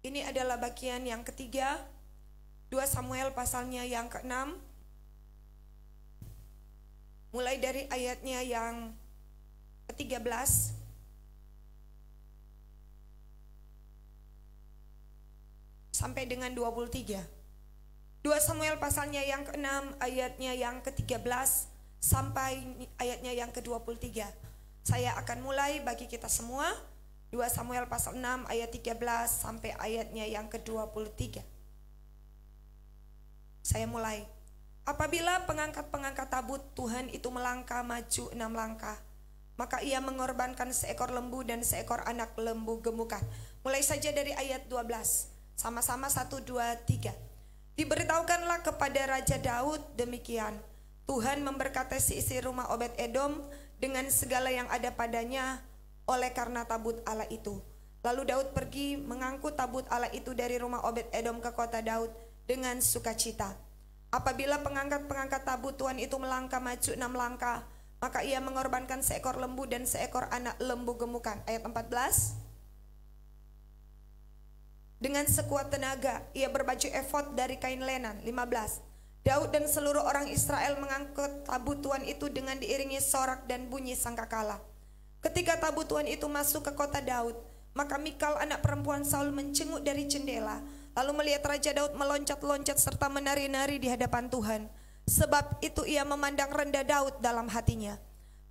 Ini adalah bagian yang ketiga, 2 Samuel pasalnya yang ke-6, mulai dari ayatnya yang ke-13 sampai dengan 23. 2 Samuel pasalnya yang ke-6 ayatnya yang ke-13 sampai ayatnya yang ke-23. Saya akan mulai bagi kita semua. 2 Samuel pasal 6 ayat 13 sampai ayatnya yang ke-23. Saya mulai. Apabila pengangkat-pengangkat tabut Tuhan itu melangkah maju 6 langkah, maka ia mengorbankan seekor lembu dan seekor anak lembu gemukan. Mulai saja dari ayat 12. Sama-sama 1, 2, 3. Diberitahukanlah kepada Raja Daud demikian. Tuhan memberkati seisi rumah Obed Edom dengan segala yang ada padanya oleh karena tabut Allah itu. Lalu Daud pergi mengangkut tabut Allah itu dari rumah Obed Edom ke kota Daud dengan sukacita. Apabila pengangkat-pengangkat tabut Tuhan itu melangkah maju 6 langkah, maka ia mengorbankan seekor lembu dan seekor anak lembu gemukan. Ayat 14. Dengan sekuat tenaga ia berbaju efod dari kain lenan. 15. Daud dan seluruh orang Israel mengangkut tabut Tuhan itu dengan diiringi sorak dan bunyi sangkakala. Ketika tabut Tuhan itu masuk ke kota Daud, maka Mikal anak perempuan Saul mencenguk dari jendela, lalu melihat Raja Daud meloncat-loncat serta menari-nari di hadapan Tuhan. Sebab itu ia memandang rendah Daud dalam hatinya.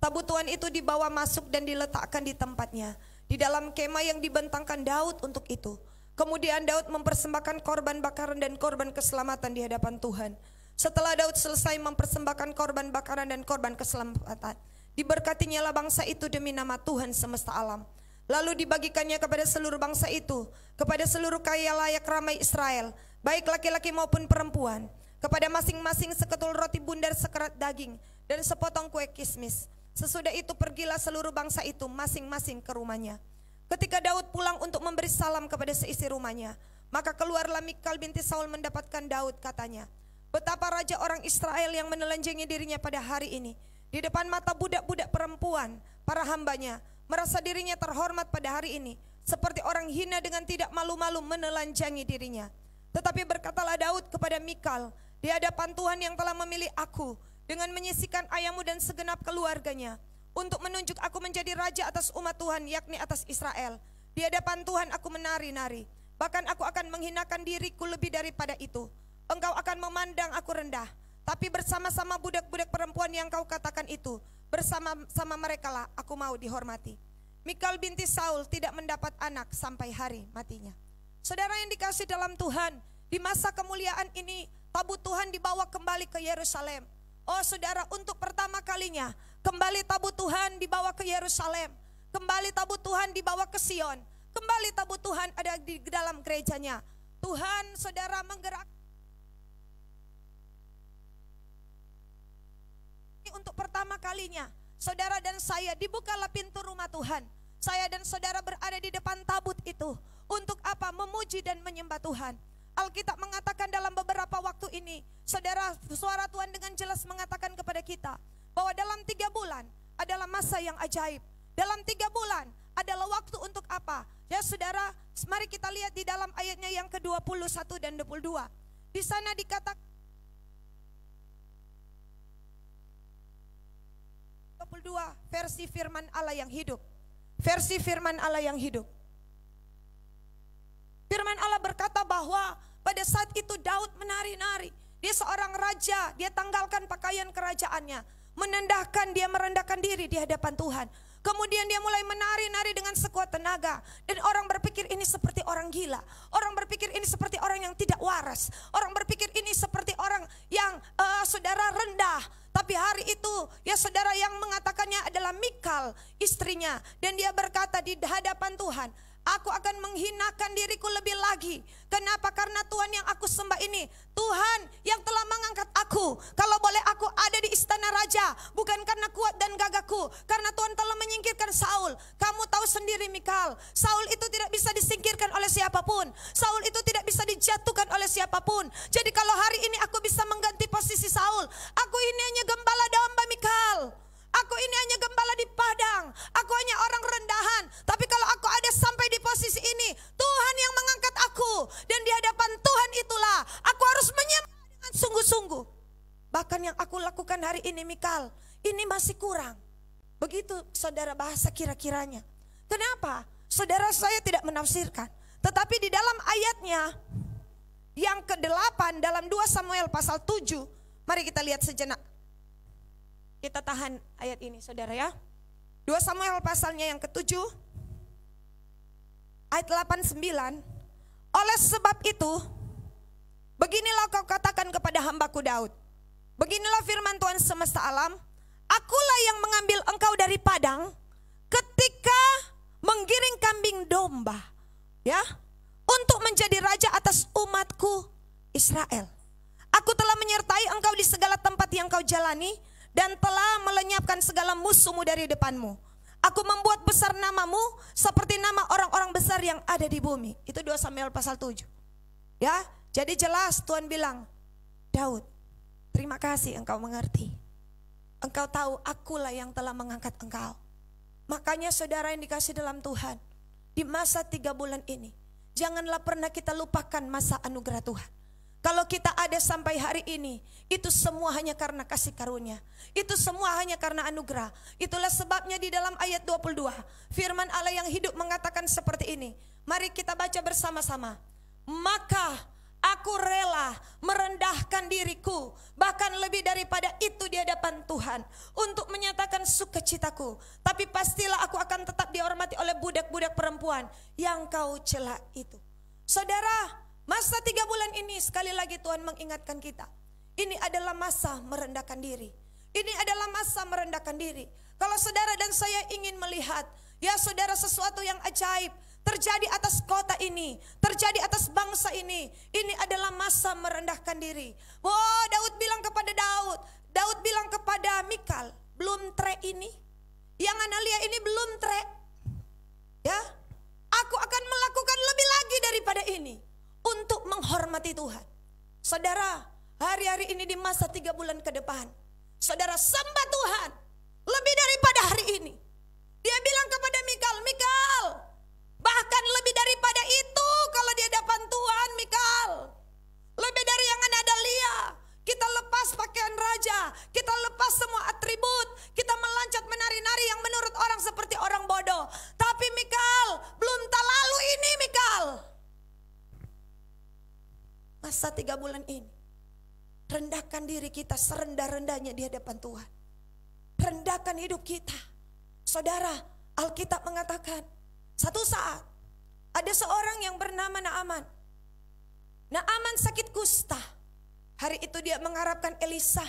Tabut Tuhan itu dibawa masuk dan diletakkan di tempatnya, di dalam kemah yang dibentangkan Daud untuk itu. Kemudian Daud mempersembahkan korban bakaran dan korban keselamatan di hadapan Tuhan. Setelah Daud selesai mempersembahkan korban bakaran dan korban keselamatan, diberkatinya lah bangsa itu demi nama Tuhan semesta alam. Lalu dibagikannya kepada seluruh bangsa itu, kepada seluruh kaya layak ramai Israel, baik laki-laki maupun perempuan, kepada masing-masing seketul roti bundar sekerat daging dan sepotong kue kismis. Sesudah itu pergilah seluruh bangsa itu masing-masing ke rumahnya. Ketika Daud pulang untuk memberi salam kepada seisi rumahnya, maka keluarlah Mikal binti Saul mendapatkan Daud, katanya, betapa raja orang Israel yang menelanjangi dirinya pada hari ini di depan mata budak-budak perempuan, para hambanya, merasa dirinya terhormat pada hari ini, seperti orang hina dengan tidak malu-malu menelanjangi dirinya. Tetapi berkatalah Daud kepada Mikal, di hadapan Tuhan yang telah memilih aku dengan menyisikan ayahmu dan segenap keluarganya, untuk menunjuk aku menjadi raja atas umat Tuhan, yakni atas Israel. Di hadapan Tuhan aku menari-nari, bahkan aku akan menghinakan diriku lebih daripada itu. Engkau akan memandang aku rendah, tapi bersama-sama budak-budak perempuan yang kau katakan itu, bersama-sama mereka lah aku mau dihormati. Mikal binti Saul tidak mendapat anak sampai hari matinya. Saudara yang dikasih dalam Tuhan, di masa kemuliaan ini tabut Tuhan dibawa kembali ke Yerusalem. Oh saudara, untuk pertama kalinya kembali tabut Tuhan dibawa ke Yerusalem. Kembali tabut Tuhan dibawa ke Sion. Kembali tabut Tuhan ada di dalam gerejanya. Tuhan saudara menggerak untuk pertama kalinya, saudara dan saya, dibukalah pintu rumah Tuhan. Saya dan saudara berada di depan tabut itu. Untuk apa? Memuji dan menyembah Tuhan. Alkitab mengatakan dalam beberapa waktu ini, saudara, suara Tuhan dengan jelas mengatakan kepada kita bahwa dalam 3 bulan adalah masa yang ajaib. Dalam 3 bulan adalah waktu untuk apa? Ya saudara, mari kita lihat di dalam ayatnya yang ke-21 dan 22. Di sana dikatakan 22 versi firman Allah yang hidup. Versi firman Allah yang hidup. Firman Allah berkata bahwa pada saat itu Daud menari-nari. Dia seorang raja, dia tanggalkan pakaian kerajaannya, dia merendahkan diri di hadapan Tuhan. Kemudian dia mulai menari-nari dengan sekuat tenaga. Dan orang berpikir ini seperti orang gila. Orang berpikir ini seperti orang yang tidak waras. Orang berpikir ini seperti orang yang saudara rendah. Tapi hari itu ya saudara yang mengatakannya adalah Mikal, istrinya. Dan dia berkata di hadapan Tuhan, aku akan menghinakan diriku lebih lagi. Kenapa? Karena Tuhan yang aku sembah ini, Tuhan yang telah mengangkat aku. Kalau boleh aku ada di istana raja, bukan karena kuat dan gagahku, karena Tuhan telah menyingkirkan Saul. Kamu tahu sendiri Mikal, Saul itu tidak bisa disingkirkan oleh siapapun. Saul itu tidak bisa dijatuhkan oleh siapapun. Jadi kalau hari ini aku bisa mengganti posisi Saul, aku ini hanya gembala domba Mikal. Aku ini hanya gembala di padang. Aku hanya orang rendahan. Tapi kalau aku ada sampai di posisi ini, Tuhan yang mengangkat aku. yang aku lakukan hari ini Mikal, ini masih kurang. Begitu saudara bahasa kira-kiranya. Kenapa? Saudara, saya tidak menafsirkan. Tetapi di dalam ayatnya yang ke-8 dalam 2 Samuel pasal 7. Mari kita lihat sejenak. Kita tahan ayat ini saudara ya. 2 Samuel pasalnya yang ke-7. Ayat 8-9. Oleh sebab itu, beginilah kau katakan kepada hambaku Daud. Beginilah firman Tuhan semesta alam. Akulah yang mengambil engkau dari padang ketika menggiring kambing domba, ya, untuk menjadi raja atas umatku Israel. Aku telah menyertai engkau di segala tempat yang kau jalani dan telah melenyapkan segala musuhmu dari depanmu. Aku membuat besar namamu seperti nama orang-orang besar yang ada di bumi. Itu 2 Samuel pasal 7. Ya, jadi jelas Tuhan bilang, Daud, terima kasih engkau mengerti. Engkau tahu akulah yang telah mengangkat engkau. Makanya saudara yang dikasih dalam Tuhan, di masa 3 bulan ini, janganlah pernah kita lupakan masa anugerah Tuhan. Kalau kita ada sampai hari ini, itu semua hanya karena kasih karunia. Itu semua hanya karena anugerah. Itulah sebabnya di dalam ayat 22, firman Allah yang hidup mengatakan seperti ini. Mari kita baca bersama-sama. Maka aku rela merendahkan diriku, bahkan lebih daripada itu di hadapan Tuhan, untuk menyatakan sukacitaku. Tapi pastilah aku akan tetap dihormati oleh budak-budak perempuan yang kau cela itu. Saudara, masa 3 bulan ini sekali lagi Tuhan mengingatkan kita. Ini adalah masa merendahkan diri. Ini adalah masa merendahkan diri. Kalau saudara dan saya ingin melihat, ya saudara, sesuatu yang ajaib terjadi atas kota ini, terjadi atas bangsa ini adalah masa merendahkan diri. Oh, Daud bilang kepada Daud bilang kepada Mikal, belum trek ini, yang Analia ini belum trek. Ya, aku akan melakukan lebih lagi daripada ini untuk menghormati Tuhan. Saudara, hari-hari ini di masa 3 bulan ke depan, saudara sembah Tuhan lebih daripada hari ini. Dia bilang kepada Mikal, Mikal, bahkan lebih daripada itu kalau di hadapan Tuhan, Mikal. Lebih dari yang Analia, kita lepas pakaian raja, kita lepas semua atribut, kita melancat menari-nari yang menurut orang seperti orang bodoh. Tapi Mikal, belum tak lalu ini Mikal. Masa 3 bulan ini, rendahkan diri kita serendah-rendahnya di hadapan Tuhan. Rendahkan hidup kita. Saudara, Alkitab mengatakan, satu saat ada seorang yang bernama Naaman. Naaman sakit kusta. Hari itu dia mengharapkan Elisa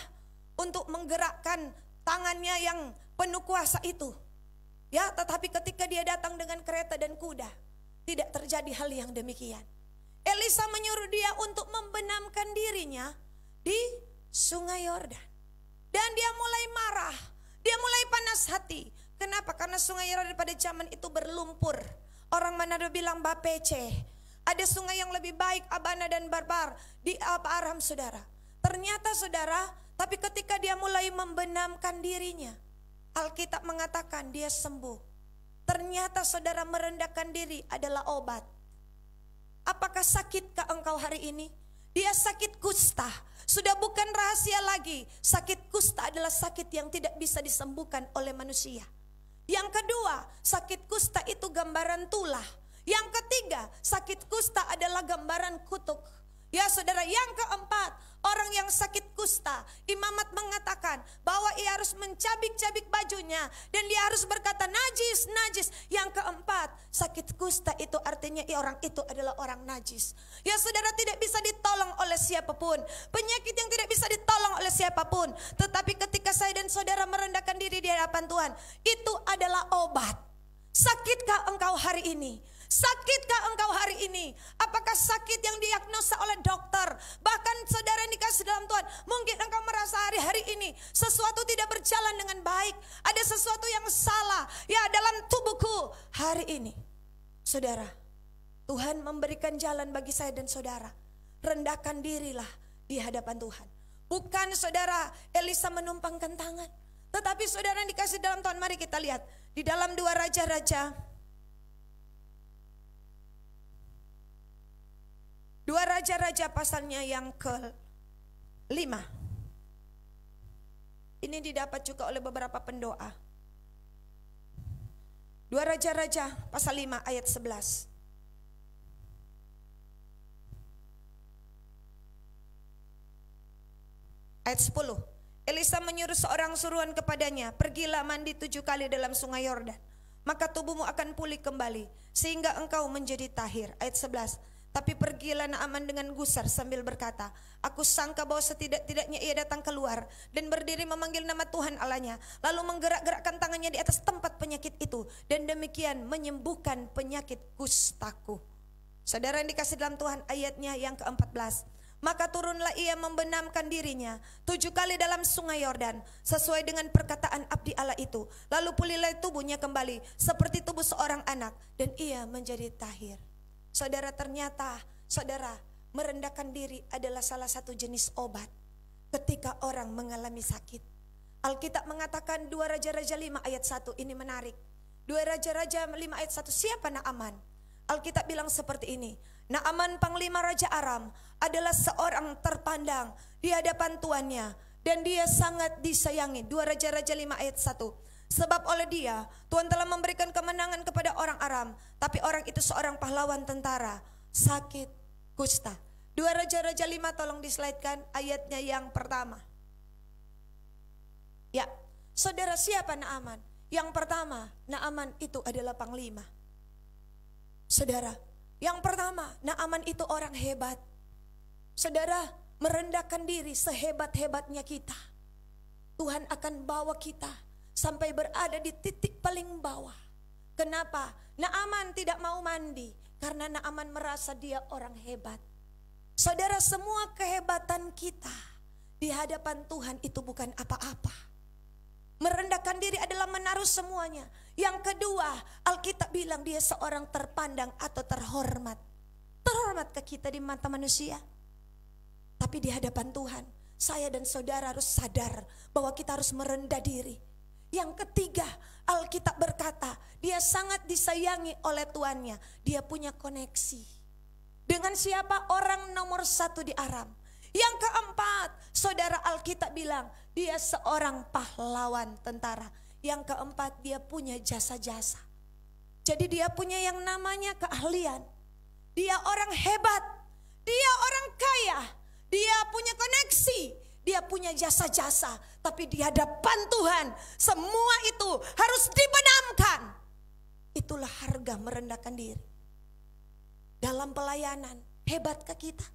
untuk menggerakkan tangannya yang penuh kuasa itu. Ya, tetapi ketika dia datang dengan kereta dan kuda, tidak terjadi hal yang demikian. Elisa menyuruh dia untuk membenamkan dirinya di Sungai Yordan. Dan dia mulai marah, dia mulai panas hati. Kenapa? Karena Sungai Yordan pada zaman itu berlumpur. Orang Manado bilang Bapece. Ada sungai yang lebih baik, Abana dan Barbar di Aram, saudara. Ternyata saudara, tapi ketika dia mulai membenamkan dirinya, Alkitab mengatakan dia sembuh. Ternyata saudara, merendahkan diri adalah obat. Apakah sakitkah engkau hari ini? Dia sakit kusta. Sudah bukan rahasia lagi. Sakit kusta adalah sakit yang tidak bisa disembuhkan oleh manusia. Yang kedua, sakit kusta itu gambaran tulah. Yang ketiga, sakit kusta adalah gambaran kutuk. Ya saudara, yang keempat, orang yang sakit kusta, imamat mengatakan bahwa ia harus mencabik-cabik bajunya dan dia harus berkata najis, najis. Yang keempat, sakit kusta itu artinya orang itu adalah orang najis. Ya saudara, tidak bisa ditolong oleh siapapun. Penyakit yang tidak bisa ditolong oleh siapapun. Tetapi ketika saya dan saudara merendahkan diri di hadapan Tuhan, itu adalah obat. Sakitkah engkau hari ini? Sakitkah engkau hari ini? Apakah sakit yang diagnosa oleh dokter? Bahkan saudara yang dikasih dalam Tuhan, mungkin engkau merasa hari-hari ini sesuatu tidak berjalan dengan baik. Ada sesuatu yang salah ya dalam tubuhku. Hari ini saudara, Tuhan memberikan jalan bagi saya dan saudara. Rendahkan dirilah di hadapan Tuhan. Bukan saudara Elisa menumpangkan tangan, tetapi saudara yang dikasih dalam Tuhan, mari kita lihat di dalam 2 Raja-Raja. 2 Raja-Raja pasalnya yang ke-5. Ini didapat juga oleh beberapa pendoa. 2 Raja-Raja pasal 5 ayat 11. Ayat 10. Elisa menyuruh seorang suruhan kepadanya, pergilah mandi 7 kali dalam sungai Yordan, maka tubuhmu akan pulih kembali, sehingga engkau menjadi tahir. Ayat 11. Tapi pergilah Naaman dengan gusar sambil berkata, aku sangka bahwa setidak-tidaknya ia datang keluar dan berdiri memanggil nama Tuhan Allahnya, lalu menggerak-gerakkan tangannya di atas tempat penyakit itu, dan demikian menyembuhkan penyakit kustaku. Saudara yang dikasih dalam Tuhan, ayatnya yang ke-14. Maka turunlah ia membenamkan dirinya 7 kali dalam sungai Yordan, sesuai dengan perkataan abdi Allah itu. Lalu pulihlah tubuhnya kembali seperti tubuh seorang anak, dan ia menjadi tahir. Saudara, ternyata saudara, merendahkan diri adalah salah satu jenis obat ketika orang mengalami sakit. Alkitab mengatakan 2 Raja-Raja 5 ayat 1, ini menarik. 2 Raja-Raja 5 ayat 1, siapa Naaman? Alkitab bilang seperti ini, Naaman panglima Raja Aram adalah seorang terpandang di hadapan tuannya, dan dia sangat disayangi. 2 Raja-Raja 5 ayat 1. Sebab oleh dia Tuhan telah memberikan kemenangan kepada orang Aram, tapi orang itu seorang pahlawan tentara, sakit kusta. 2 Raja-Raja 5, tolong dislaidkan ayatnya yang pertama. Ya, saudara, siapa Naaman? Yang pertama, Naaman itu adalah panglima. Saudara, yang pertama, Naaman itu orang hebat. Saudara, merendahkan diri sehebat-hebatnya kita, Tuhan akan bawa kita sampai berada di titik paling bawah. Kenapa? Naaman tidak mau mandi karena Naaman merasa dia orang hebat. Saudara, semua kehebatan kita di hadapan Tuhan itu bukan apa-apa. Merendahkan diri adalah menaruh semuanya. Yang kedua, Alkitab bilang dia seorang terpandang atau terhormat. Terhormat ke kita di mata manusia, tapi di hadapan Tuhan, saya dan saudara harus sadar bahwa kita harus merendah diri. Yang ketiga, Alkitab berkata dia sangat disayangi oleh tuannya. Dia punya koneksi dengan siapa? Orang nomor 1 di Aram. Yang keempat, saudara, Alkitab bilang dia seorang pahlawan tentara. Yang keempat, dia punya jasa-jasa. Jadi dia punya yang namanya keahlian. Dia orang hebat, dia orang kaya, dia punya koneksi, dia punya jasa-jasa. Tapi di hadapan Tuhan semua itu harus dibenamkan. Itulah harga merendahkan diri. Dalam pelayanan, hebatkah kita?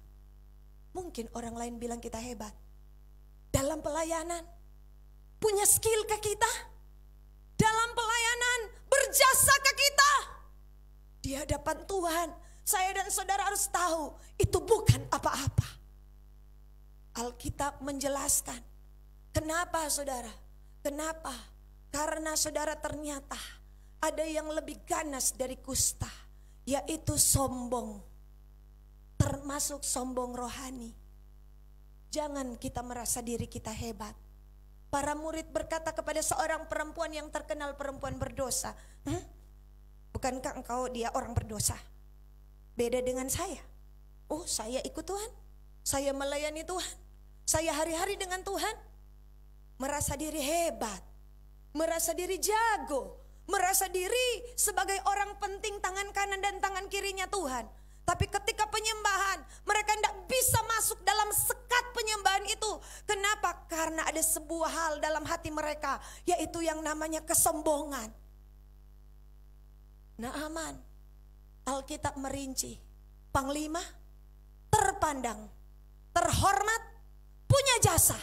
Mungkin orang lain bilang kita hebat. Dalam pelayanan, punya skillkah kita? Dalam pelayanan, berjasakah kita? Di hadapan Tuhan, saya dan saudara harus tahu itu bukan apa-apa. Alkitab menjelaskan. Kenapa saudara? Kenapa? Karena saudara, ternyata ada yang lebih ganas dari kusta, yaitu sombong. Termasuk sombong rohani. Jangan kita merasa diri kita hebat. Para murid berkata kepada seorang perempuan yang terkenal perempuan berdosa, bukankah engkau dia orang berdosa? Beda dengan saya. Oh, saya ikut Tuhan, saya melayani Tuhan, saya hari-hari dengan Tuhan. Merasa diri hebat, merasa diri jago, merasa diri sebagai orang penting tangan kanan dan tangan kirinya Tuhan. Tapi ketika penyembahan, mereka tidak bisa masuk dalam sekat penyembahan itu. Kenapa? Karena ada sebuah hal dalam hati mereka, yaitu yang namanya kesombongan. Naaman, Alkitab merinci, panglima, terpandang, terhormat, punya jasa.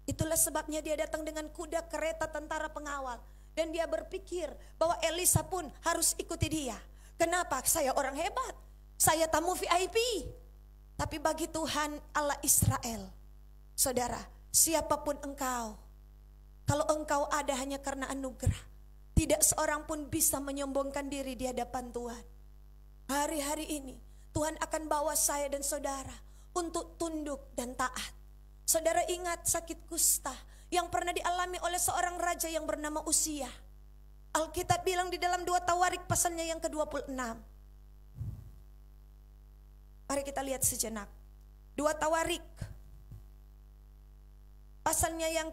Itulah sebabnya dia datang dengan kuda kereta tentara pengawal. Dan dia berpikir bahwa Elisa pun harus ikuti dia. Kenapa? Saya orang hebat, saya tamu VIP. Tapi bagi Tuhan Allah Israel, saudara, siapapun engkau, kalau engkau ada hanya karena anugerah, tidak seorang pun bisa menyombongkan diri di hadapan Tuhan. Hari-hari ini Tuhan akan bawa saya dan saudara untuk tunduk dan taat. Saudara ingat sakit kusta yang pernah dialami oleh seorang raja yang bernama Usia. Alkitab bilang di dalam 2 Tawarik pasalnya yang ke-26. Mari kita lihat sejenak. 2 Tawarik pasalnya yang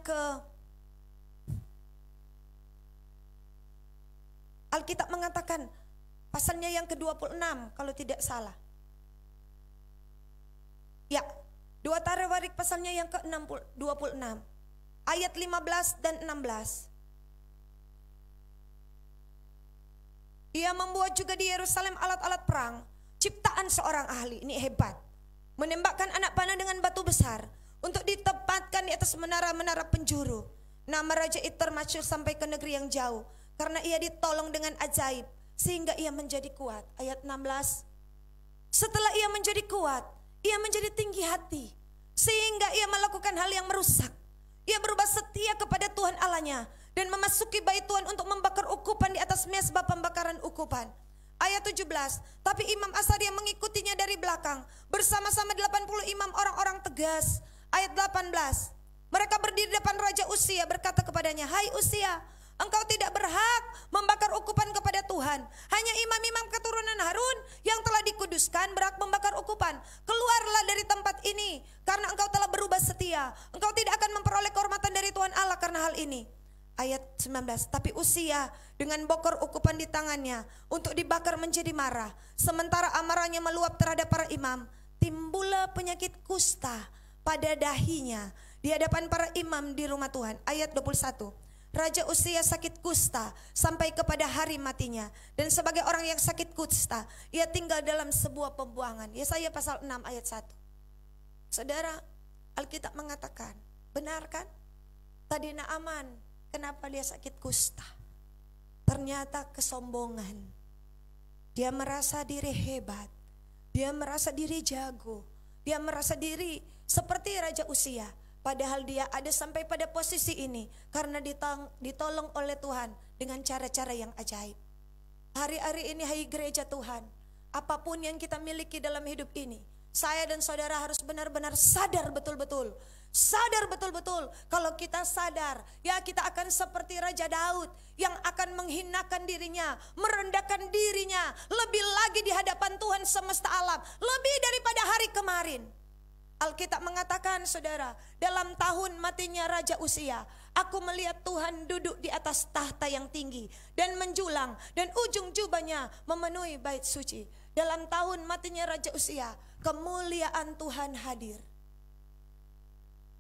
Alkitab mengatakan pasalnya yang ke-26 kalau tidak salah. Ya, 2 Tarewarik pasalnya yang ke-26 ayat 15 dan 16. Ia membuat juga di Yerusalem alat-alat perang, ciptaan seorang ahli, ini hebat. Menembakkan anak panah dengan batu besar untuk ditempatkan di atas menara-menara penjuru. Nama raja itu termasyhur sampai ke negeri yang jauh, karena ia ditolong dengan ajaib sehingga ia menjadi kuat. Ayat 16. Setelah ia menjadi kuat, ia menjadi tinggi hati sehingga ia melakukan hal yang merusak. Ia berubah setia kepada Tuhan Allahnya dan memasuki bait Tuhan untuk membakar ukupan di atas mezbah pembakaran ukupan. Ayat 17. Tapi Imam Asaria mengikutinya dari belakang bersama-sama 80 imam orang-orang tegas. Ayat 18. Mereka berdiri depan Raja Uzia berkata kepadanya, "Hai Uzia, engkau tidak berhak membakar ukupan kepada Tuhan. Hanya imam-imam keturunan Harun yang telah dikuduskan berhak membakar ukupan. Keluarlah dari tempat ini karena engkau telah berubah setia. Engkau tidak akan memperoleh kehormatan dari Tuhan Allah karena hal ini." Ayat 19. Tapi Uzia dengan bokor ukupan di tangannya untuk dibakar menjadi marah. Sementara amarahnya meluap terhadap para imam, timbullah penyakit kusta pada dahinya di hadapan para imam di rumah Tuhan. Ayat 21. Raja Uzia sakit kusta sampai kepada hari matinya, dan sebagai orang yang sakit kusta ia tinggal dalam sebuah pembuangan. Yesaya pasal 6 ayat 1. Saudara, Alkitab mengatakan, benar kan? Tadi Naaman, kenapa dia sakit kusta? Ternyata kesombongan. Dia merasa diri hebat, dia merasa diri jago, dia merasa diri seperti Raja Uzia. Padahal dia ada sampai pada posisi ini karena ditolong oleh Tuhan dengan cara-cara yang ajaib. Hari-hari ini, hai gereja Tuhan, apapun yang kita miliki dalam hidup ini, saya dan saudara harus benar-benar sadar betul-betul. Sadar betul-betul. Kalau kita sadar, ya kita akan seperti Raja Daud yang akan menghinakan dirinya, merendahkan dirinya lebih lagi di hadapan Tuhan semesta alam, lebih daripada hari kemarin. Alkitab mengatakan, saudara, dalam tahun matinya Raja Uzia, aku melihat Tuhan duduk di atas tahta yang tinggi dan menjulang, dan ujung jubahnya memenuhi bait suci. Dalam tahun matinya Raja Uzia, kemuliaan Tuhan hadir.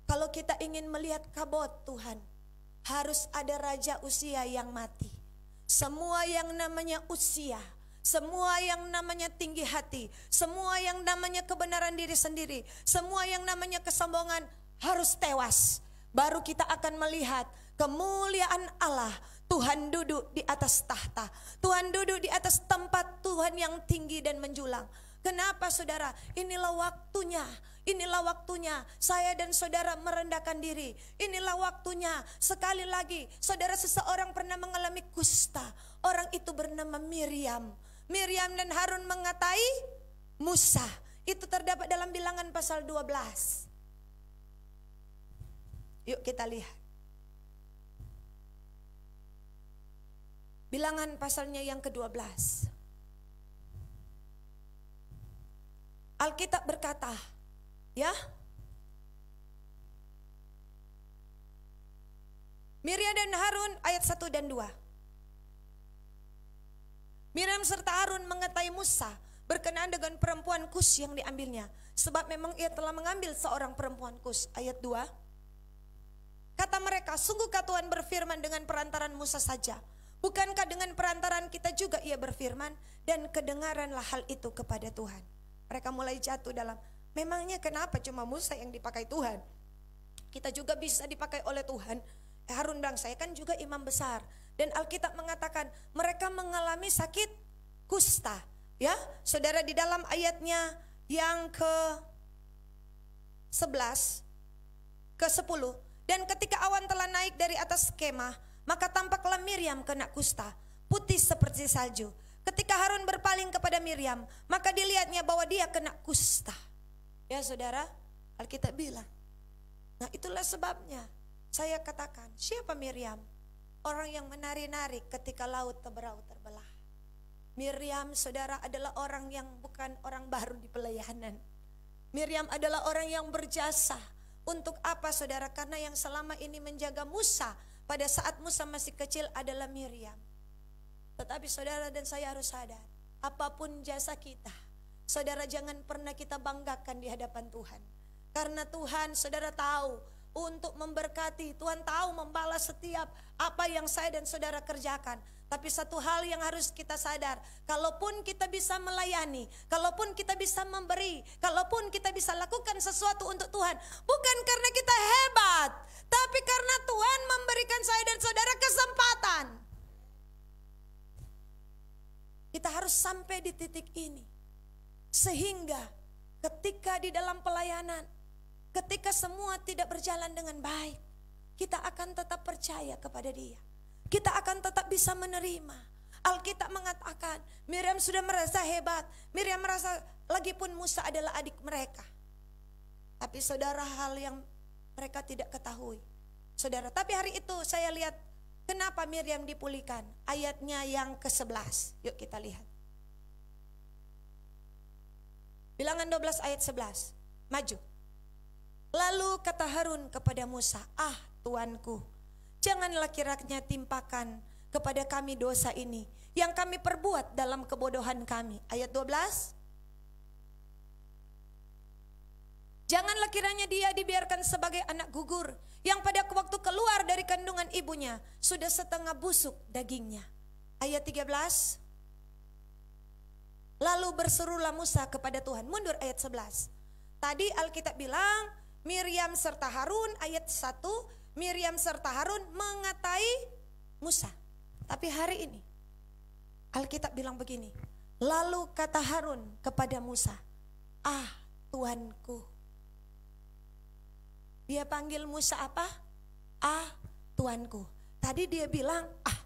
Kalau kita ingin melihat kabot Tuhan, harus ada Raja Uzia yang mati. Semua yang namanya Uzia, semua yang namanya tinggi hati, semua yang namanya kebenaran diri sendiri, semua yang namanya kesombongan harus tewas. Baru kita akan melihat kemuliaan Allah. Tuhan duduk di atas tahta, Tuhan duduk di atas tempat Tuhan yang tinggi dan menjulang. Kenapa saudara? Inilah waktunya. Inilah waktunya saya dan saudara merendahkan diri. Inilah waktunya. Sekali lagi, saudara, seseorang pernah mengalami kusta. Orang itu bernama Miriam. Miriam dan Harun mengatai Musa. Itu terdapat dalam Bilangan pasal 12. Yuk kita lihat. Bilangan pasalnya yang ke-12. Alkitab berkata, ya, Miriam dan Harun ayat 1 dan 2. Miriam serta Harun mengatai Musa berkenaan dengan perempuan Kus yang diambilnya, sebab memang ia telah mengambil seorang perempuan Kus. Ayat 2. Kata mereka, sungguhkah Tuhan berfirman dengan perantaran Musa saja? Bukankah dengan perantaran kita juga ia berfirman? Dan kedengaranlah hal itu kepada Tuhan. Mereka mulai jatuh dalam, memangnya kenapa cuma Musa yang dipakai Tuhan? Kita juga bisa dipakai oleh Tuhan. Harun bilang, saya kan juga imam besar. Dan Alkitab mengatakan mereka mengalami sakit kusta. Ya, saudara, di dalam ayatnya yang ke-11, ke-10. Dan ketika awan telah naik dari atas kemah, maka tampaklah Miriam kena kusta, putih seperti salju. Ketika Harun berpaling kepada Miriam, maka dilihatnya bahwa dia kena kusta. Ya saudara, Alkitab bilang, nah itulah sebabnya saya katakan, siapa Miriam? Orang yang menari-nari ketika laut terbelah. Miriam, saudara, adalah orang yang bukan orang baru di pelayanan. Miriam adalah orang yang berjasa Untuk apa saudara? Karena yang selama ini menjaga Musa pada saat Musa masih kecil adalah Miriam. Tetapi saudara dan saya harus sadar, apapun jasa kita, saudara jangan pernah kita banggakan di hadapan Tuhan. Karena Tuhan saudara tahu untuk memberkati, Tuhan tahu membalas setiap apa yang saya dan saudara kerjakan. Tapi satu hal yang harus kita sadar, kalaupun kita bisa melayani, kalaupun kita bisa memberi, kalaupun kita bisa lakukan sesuatu untuk Tuhan, bukan karena kita hebat, tapi karena Tuhan memberikan saya dan saudara kesempatan. Kita harus sampai di titik ini, sehingga ketika di dalam pelayanan, ketika semua tidak berjalan dengan baik, kita akan tetap percaya kepada Dia. Kita akan tetap bisa menerima. Alkitab mengatakan Miriam sudah merasa hebat, Miriam merasa lagipun Musa adalah adik mereka. Tapi saudara, hal yang mereka tidak ketahui, saudara, tapi hari itu saya lihat kenapa Miriam dipulihkan. Ayatnya yang ke-11, yuk kita lihat. Bilangan 12 ayat 11, maju. Lalu kata Harun kepada Musa, "Ah Tuanku, janganlah kiranya timpakan kepada kami dosa ini yang kami perbuat dalam kebodohan kami." Ayat 12. Janganlah kiranya dia dibiarkan sebagai anak gugur yang pada waktu keluar dari kandungan ibunya sudah setengah busuk dagingnya. Ayat 13. Lalu berserulah Musa kepada Tuhan. Mundur ayat 11. Tadi Alkitab bilang Miriam serta Harun, ayat 1, Miriam serta Harun mengatai Musa. Tapi hari ini Alkitab bilang begini, lalu kata Harun kepada Musa, "Ah Tuanku." Dia panggil Musa apa? "Ah Tuanku." Tadi dia bilang, "Ah,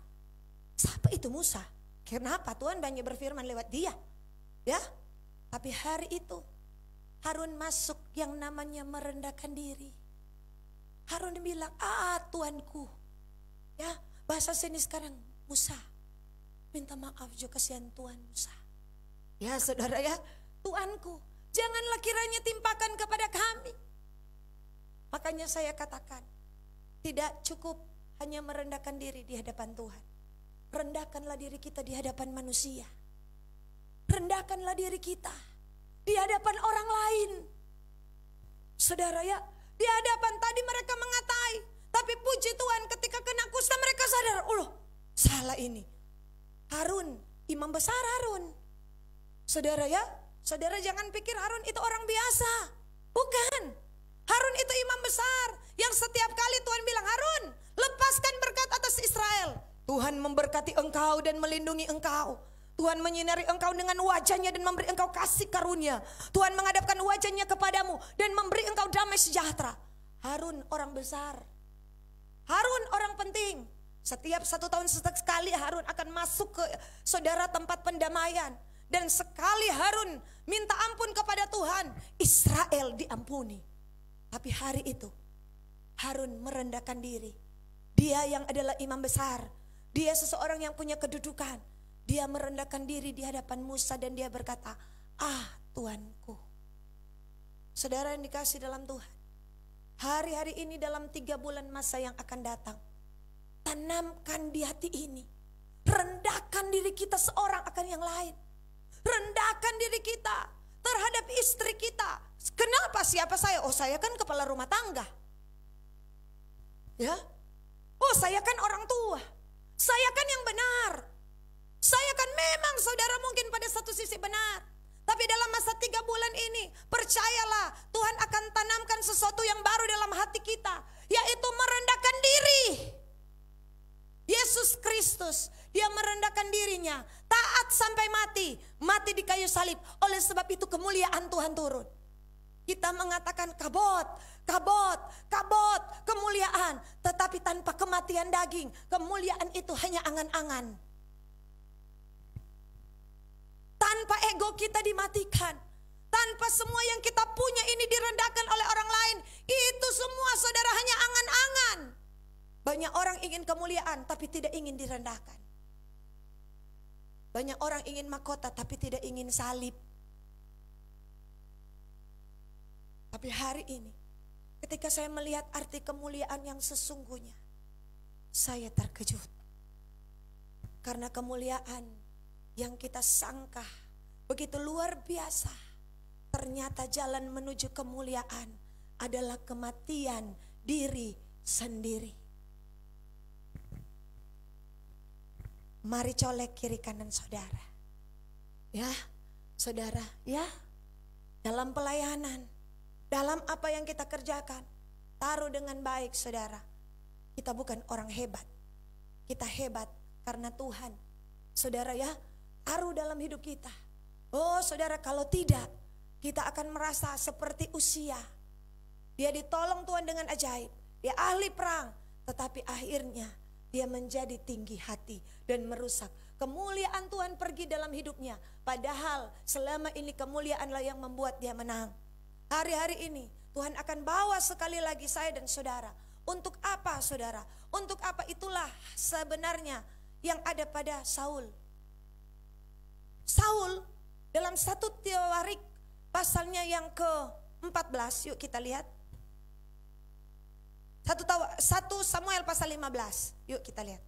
siapa itu Musa?" Kenapa? Tuhan banyak berfirman lewat dia, ya. Tapi hari itu Harun masuk yang namanya merendahkan diri. Harun bilang, "Ah Tuanku." Ya, bahasa sini sekarang, Musa, minta maaf juga kasihan Tuhan Musa. Ya saudara ya, Tuanku, janganlah kiranya timpakan kepada kami. Makanya saya katakan, tidak cukup hanya merendahkan diri di hadapan Tuhan. Rendahkanlah diri kita di hadapan manusia. Rendahkanlah diri kita di hadapan orang lain. Saudara ya, di hadapan tadi mereka mengatai, tapi puji Tuhan ketika kena kusta mereka sadar, "Oh, salah ini." Harun, imam besar Harun. Saudara ya, saudara jangan pikir Harun itu orang biasa. Bukan. Harun itu imam besar yang setiap kali Tuhan bilang, "Harun, lepaskan berkat atas Israel." Tuhan memberkati engkau dan melindungi engkau. Tuhan menyinari engkau dengan wajahnya dan memberi engkau kasih karunia. Tuhan menghadapkan wajahnya kepadamu dan memberi engkau damai sejahtera. Harun orang besar. Harun orang penting. Setiap 1 tahun sekali Harun akan masuk ke saudara tempat pendamaian. Dan sekali Harun minta ampun kepada Tuhan, Israel diampuni. Tapi hari itu Harun merendahkan diri. Dia yang adalah imam besar. Dia seseorang yang punya kedudukan. Dia merendahkan diri di hadapan Musa dan dia berkata, "Ah Tuanku." Saudara yang dikasih dalam Tuhan, hari-hari ini dalam 3 bulan masa yang akan datang, tanamkan di hati ini, rendahkan diri kita seorang akan yang lain. Rendahkan diri kita terhadap istri kita. Kenapa? Siapa saya? Oh, saya kan kepala rumah tangga. Ya, oh saya kan orang tua. Saya kan yang benar. Saya kan memang saudara mungkin pada satu sisi benar. Tapi dalam masa 3 bulan ini, percayalah Tuhan akan tanamkan sesuatu yang baru dalam hati kita, yaitu merendahkan diri. Yesus Kristus, dia merendahkan dirinya, taat sampai mati, mati di kayu salib. Oleh sebab itu kemuliaan Tuhan turun. Kita mengatakan kabot, kabot, kabot, kemuliaan. Tetapi tanpa kematian daging, kemuliaan itu hanya angan-angan. Tanpa ego kita dimatikan, tanpa semua yang kita punya ini direndahkan oleh orang lain, itu semua saudara hanya angan-angan. Banyak orang ingin kemuliaan tapi tidak ingin direndahkan. Banyak orang ingin mahkota tapi tidak ingin salib. Tapi hari ini Ketika saya melihat arti kemuliaan yang sesungguhnya, saya terkejut. Karena kemuliaan yang kita sangka begitu luar biasa, ternyata jalan menuju kemuliaan adalah kematian diri sendiri. Mari colek kiri kanan saudara. Ya, saudara, ya. Dalam pelayanan, dalam apa yang kita kerjakan, taruh dengan baik saudara. Kita bukan orang hebat. Kita hebat karena Tuhan. Saudara ya, taruh dalam hidup kita. Oh saudara, kalau tidak, kita akan merasa seperti Usia. Dia ditolong Tuhan dengan ajaib. Dia ahli perang. Tetapi akhirnya dia menjadi tinggi hati dan merusak. Kemuliaan Tuhan pergi dalam hidupnya. Padahal selama ini kemuliaanlah yang membuat dia menang. Hari-hari ini Tuhan akan bawa sekali lagi saya dan saudara. Untuk apa saudara? Untuk apa? Itulah sebenarnya yang ada pada Saul. Saul dalam 1 Tawarik pasalnya yang ke-14, yuk kita lihat. 1 Samuel pasal 15, yuk kita lihat.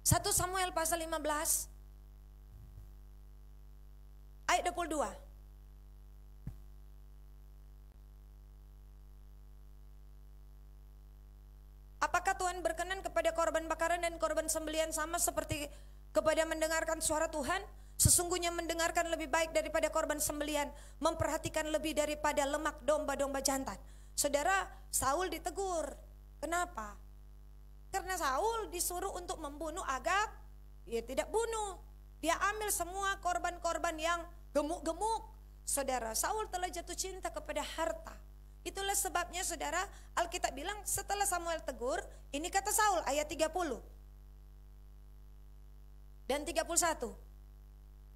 Satu Samuel pasal 15 ayat 22. Apakah Tuhan berkenan kepada korban bakaran dan korban sembelihan sama seperti kepada mendengarkan suara Tuhan? Sesungguhnya mendengarkan lebih baik daripada korban sembelihan, memperhatikan lebih daripada lemak domba-domba jantan. Saudara, Saul ditegur. Kenapa? Karena Saul disuruh untuk membunuh Agag, dia tidak bunuh. Dia ambil semua korban-korban yang gemuk-gemuk. Saudara, Saul telah jatuh cinta kepada harta. Itulah sebabnya saudara, Alkitab bilang setelah Samuel tegur, ini kata Saul ayat 30 dan 31.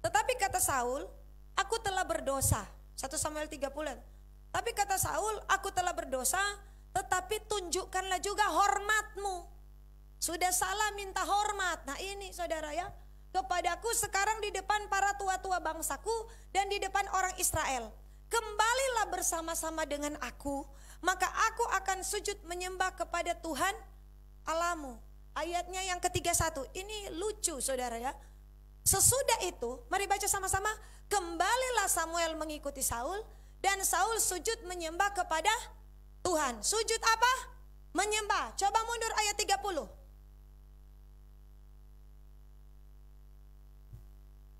Tetapi kata Saul, aku telah berdosa. 1 Samuel 30. Tapi kata Saul, aku telah berdosa, tetapi tunjukkanlah juga hormatmu. Sudah salah minta hormat. Nah ini saudara ya, kepadaku sekarang di depan para tua-tua bangsaku dan di depan orang Israel. Kembalilah bersama-sama dengan aku, maka aku akan sujud menyembah kepada Tuhan Allahmu. Ayatnya yang ke-31, ini lucu saudara ya. Sesudah itu, mari baca sama-sama. Kembalilah Samuel mengikuti Saul, dan Saul sujud menyembah kepada Tuhan. Sujud apa? Menyembah. Coba mundur ayat 30.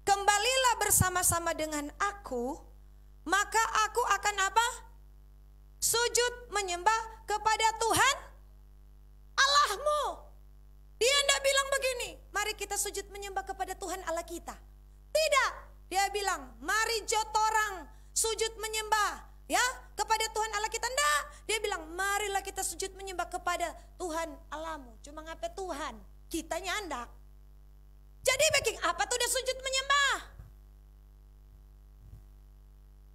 Kembalilah bersama-sama dengan aku, maka aku akan apa? Sujud menyembah kepada Tuhan Allahmu. Dia tidak bilang begini, mari kita sujud menyembah kepada Tuhan Allah kita. Tidak, dia bilang mari jotorang sujud menyembah ya kepada Tuhan Allah kita. Tidak, dia bilang marilah kita sujud menyembah kepada Tuhan Allahmu. Cuma ngapa Tuhan? Kita nyandak. Jadi baking apa tuh udah sujud menyembah?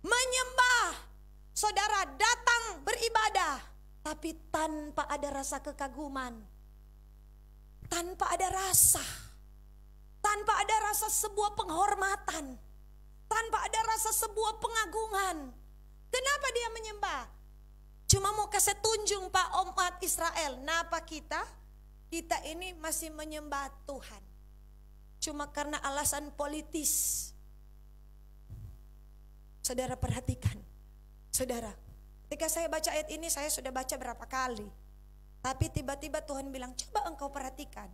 Menyembah. Saudara datang beribadah, tapi tanpa ada rasa kekaguman. Tanpa ada rasa. Tanpa ada rasa sebuah penghormatan. Tanpa ada rasa sebuah pengagungan. Kenapa dia menyembah? Cuma mau kasih tunjung Pak umat Israel. Napa kita? Kita ini masih menyembah Tuhan. Cuma karena alasan politis. Saudara perhatikan. Saudara, ketika saya baca ayat ini saya sudah baca berapa kali. Tapi tiba-tiba Tuhan bilang, coba engkau perhatikan.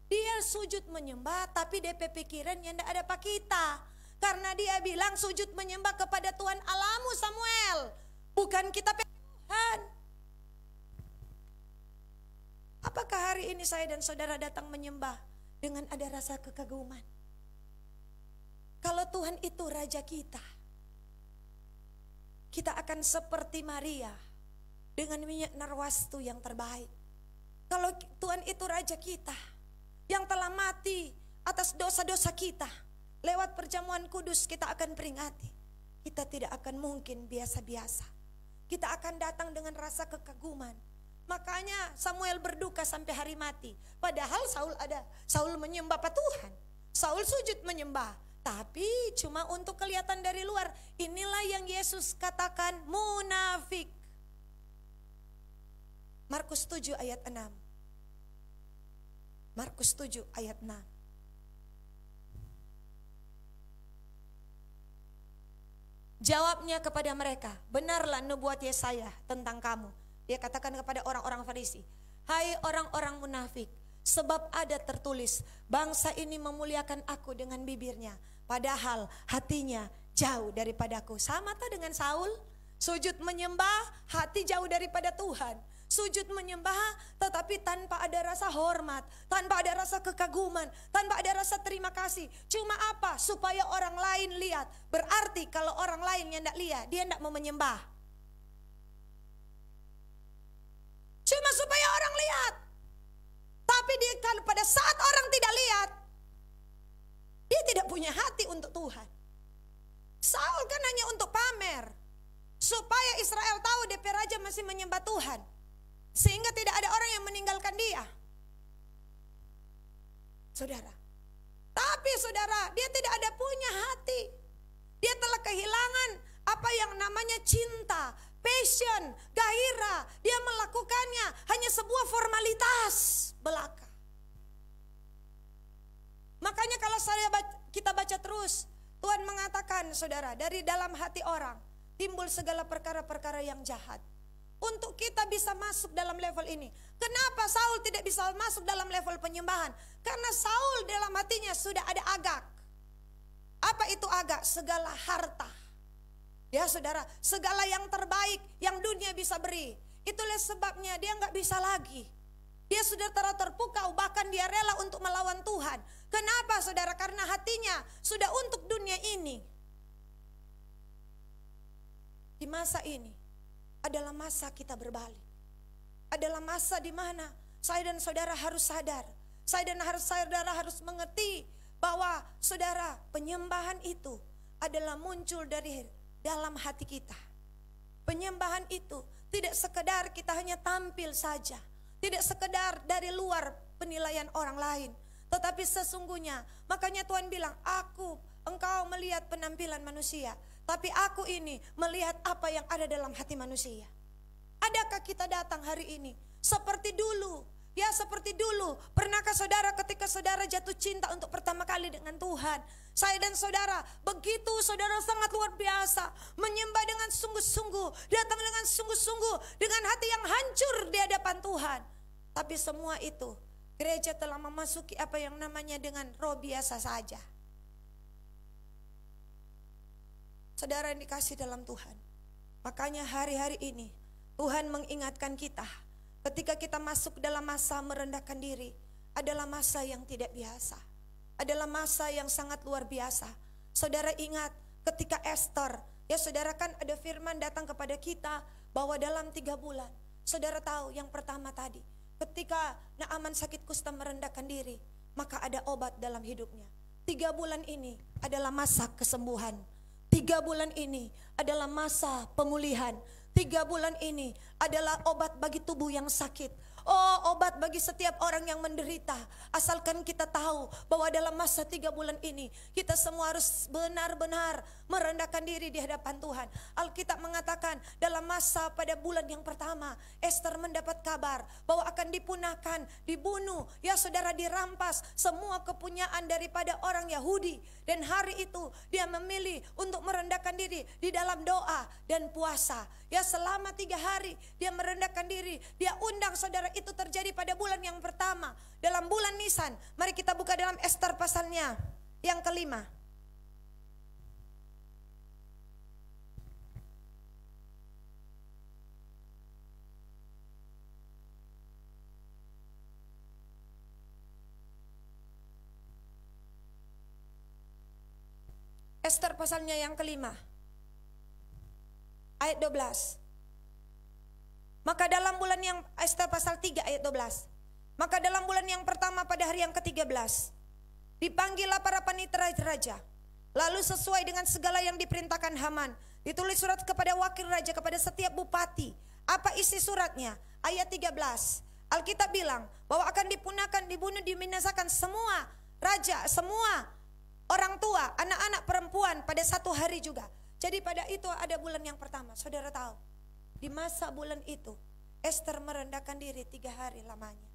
Dia sujud menyembah tapi DP pikiran yang tidak ada pak kita. Karena dia bilang sujud menyembah kepada Tuhan Allahmu Samuel. Bukan kita Tuhan. Apakah hari ini saya dan saudara datang menyembah dengan ada rasa kekaguman? Kalau Tuhan itu Raja kita, kita akan seperti Maria dengan minyak narwastu yang terbaik. Kalau Tuhan itu Raja kita yang telah mati atas dosa-dosa kita, lewat perjamuan kudus kita akan peringati. Kita tidak akan mungkin biasa-biasa. Kita akan datang dengan rasa kekaguman. Makanya Samuel berduka sampai hari mati. Padahal Saul ada. Saul menyembah Tuhan. Saul sujud menyembah. Tapi cuma untuk kelihatan dari luar. Inilah yang Yesus katakan munafik. Markus 7 ayat 6. Markus 7 ayat 6. Jawabnya kepada mereka, benarlah nubuat Yesaya tentang kamu. Dia katakan kepada orang-orang Farisi, hai orang-orang munafik, sebab ada tertulis, bangsa ini memuliakan aku dengan bibirnya, padahal hatinya jauh daripadaku. Sama tak dengan Saul? Sujud menyembah, hati jauh daripada Tuhan. Sujud menyembah tetapi tanpa ada rasa hormat, tanpa ada rasa kekaguman, tanpa ada rasa terima kasih. Cuma apa? Supaya orang lain lihat. Berarti kalau orang lain yang tidak lihat, dia tidak mau menyembah. Cuma supaya orang lihat. Tapi dia kalau pada saat orang tidak lihat, dia tidak punya hati untuk Tuhan. Saul kan hanya untuk pamer, supaya Israel tahu DP raja masih menyembah Tuhan, sehingga tidak ada orang yang meninggalkan dia. Saudara, tapi saudara, dia tidak ada punya hati. Dia telah kehilangan apa yang namanya cinta, passion, gairah. Dia melakukannya hanya sebuah formalitas belaka. Makanya kalau kita baca terus, Tuhan mengatakan saudara, dari dalam hati orang timbul segala perkara-perkara yang jahat. Untuk kita bisa masuk dalam level ini. Kenapa Saul tidak bisa masuk dalam level penyembahan? Karena Saul dalam hatinya sudah ada agak. Apa itu agak? Segala harta. Ya saudara, segala yang terbaik yang dunia bisa beri. Itulah sebabnya dia nggak bisa lagi. Dia sudah terpukau, bahkan dia rela untuk melawan Tuhan. Kenapa saudara? Karena hatinya sudah untuk dunia ini. Di masa ini adalah masa kita berbalik. Adalah masa di mana saya dan saudara harus sadar. Saya dan saudara harus mengerti bahwa saudara, penyembahan itu adalah muncul dari dalam hati kita. Penyembahan itu tidak sekedar kita hanya tampil saja. Tidak sekedar dari luar penilaian orang lain. Tetapi sesungguhnya, makanya Tuhan bilang, engkau melihat penampilan manusia, tapi aku ini melihat apa yang ada dalam hati manusia. Adakah kita datang hari ini seperti dulu? Ya seperti dulu. Pernahkah saudara ketika saudara jatuh cinta untuk pertama kali dengan Tuhan? Saya dan saudara, begitu saudara sangat luar biasa, menyembah dengan sungguh-sungguh, datang dengan sungguh-sungguh, dengan hati yang hancur di hadapan Tuhan. Tapi semua itu, gereja telah memasuki apa yang namanya dengan roh biasa saja. Saudara yang dikasih dalam Tuhan, makanya hari-hari ini Tuhan mengingatkan kita, ketika kita masuk dalam masa merendahkan diri, adalah masa yang tidak biasa, adalah masa yang sangat luar biasa. Saudara ingat ketika Esther, ya saudara kan ada firman datang kepada kita bahwa dalam 3 bulan, saudara tahu yang pertama tadi, ketika Naaman sakit kusta merendahkan diri, maka ada obat dalam hidupnya. 3 bulan ini adalah masa kesembuhan. 3 bulan ini adalah masa pemulihan. 3 bulan ini adalah obat bagi tubuh yang sakit. Oh, obat bagi setiap orang yang menderita. Asalkan kita tahu bahwa dalam masa 3 bulan ini kita semua harus benar-benar merendahkan diri di hadapan Tuhan. Alkitab mengatakan dalam masa pada bulan yang pertama, Esther mendapat kabar bahwa akan dipunahkan, dibunuh, ya saudara, dirampas semua kepunyaan daripada orang Yahudi. Dan hari itu dia memilih untuk merendahkan diri di dalam doa dan puasa. Ya selama 3 hari dia merendahkan diri. Dia undang saudara, itu terjadi pada bulan yang pertama. Dalam bulan Nisan. Mari kita buka dalam Esther pasalnya yang kelima. Esther pasalnya yang kelima. Ayat 12. Maka dalam bulan yang, Esther pasal 3 ayat 12. Maka dalam bulan yang pertama pada hari yang ke-13, dipanggillah para panitera raja. Lalu sesuai dengan segala yang diperintahkan Haman, ditulis surat kepada wakil raja, kepada setiap bupati. Apa isi suratnya? ayat 13. Alkitab bilang bahwa akan dipunahkan, dibunuh, dibinasakan semua raja, semua orang tua, anak-anak perempuan pada satu hari juga. Jadi pada itu ada bulan yang pertama. Saudara tahu, di masa bulan itu Ester merendahkan diri 3 hari lamanya.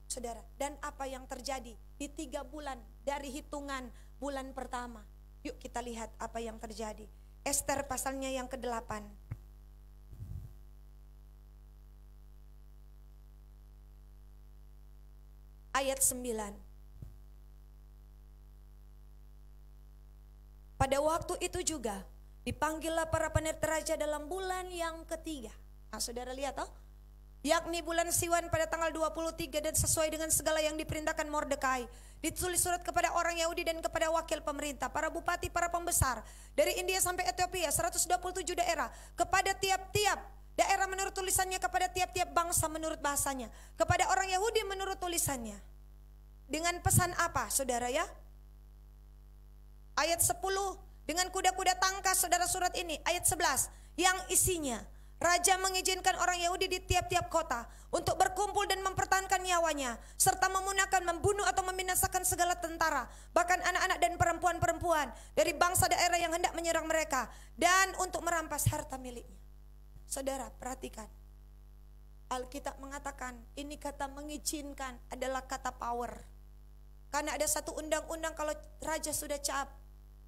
Saudara, dan apa yang terjadi di 3 bulan dari hitungan bulan pertama? Yuk kita lihat apa yang terjadi. Ester pasalnya yang ke-8. Ayat 9. Pada waktu itu juga dipanggillah para pendeta raja dalam bulan yang ketiga. Nah, saudara lihat toh? Yakni bulan Siwan pada tanggal 23 dan sesuai dengan segala yang diperintahkan Mordekai. Ditulis surat kepada orang Yahudi dan kepada wakil pemerintah, para bupati, para pembesar dari India sampai Ethiopia, 127 daerah, kepada tiap-tiap daerah menurut tulisannya, kepada tiap-tiap bangsa menurut bahasanya, kepada orang Yahudi menurut tulisannya. Dengan pesan apa, saudara ya? Ayat 10, dengan kuda-kuda tangkas, saudara, surat ini. Ayat 11, yang isinya, raja mengizinkan orang Yahudi di tiap-tiap kota untuk berkumpul dan mempertahankan nyawanya, serta memunahkan, membunuh atau membinasakan segala tentara, bahkan anak-anak dan perempuan-perempuan dari bangsa daerah yang hendak menyerang mereka, dan untuk merampas harta miliknya. Saudara, perhatikan. Alkitab mengatakan, ini kata mengizinkan adalah kata power. Karena ada satu undang-undang, kalau raja sudah cap,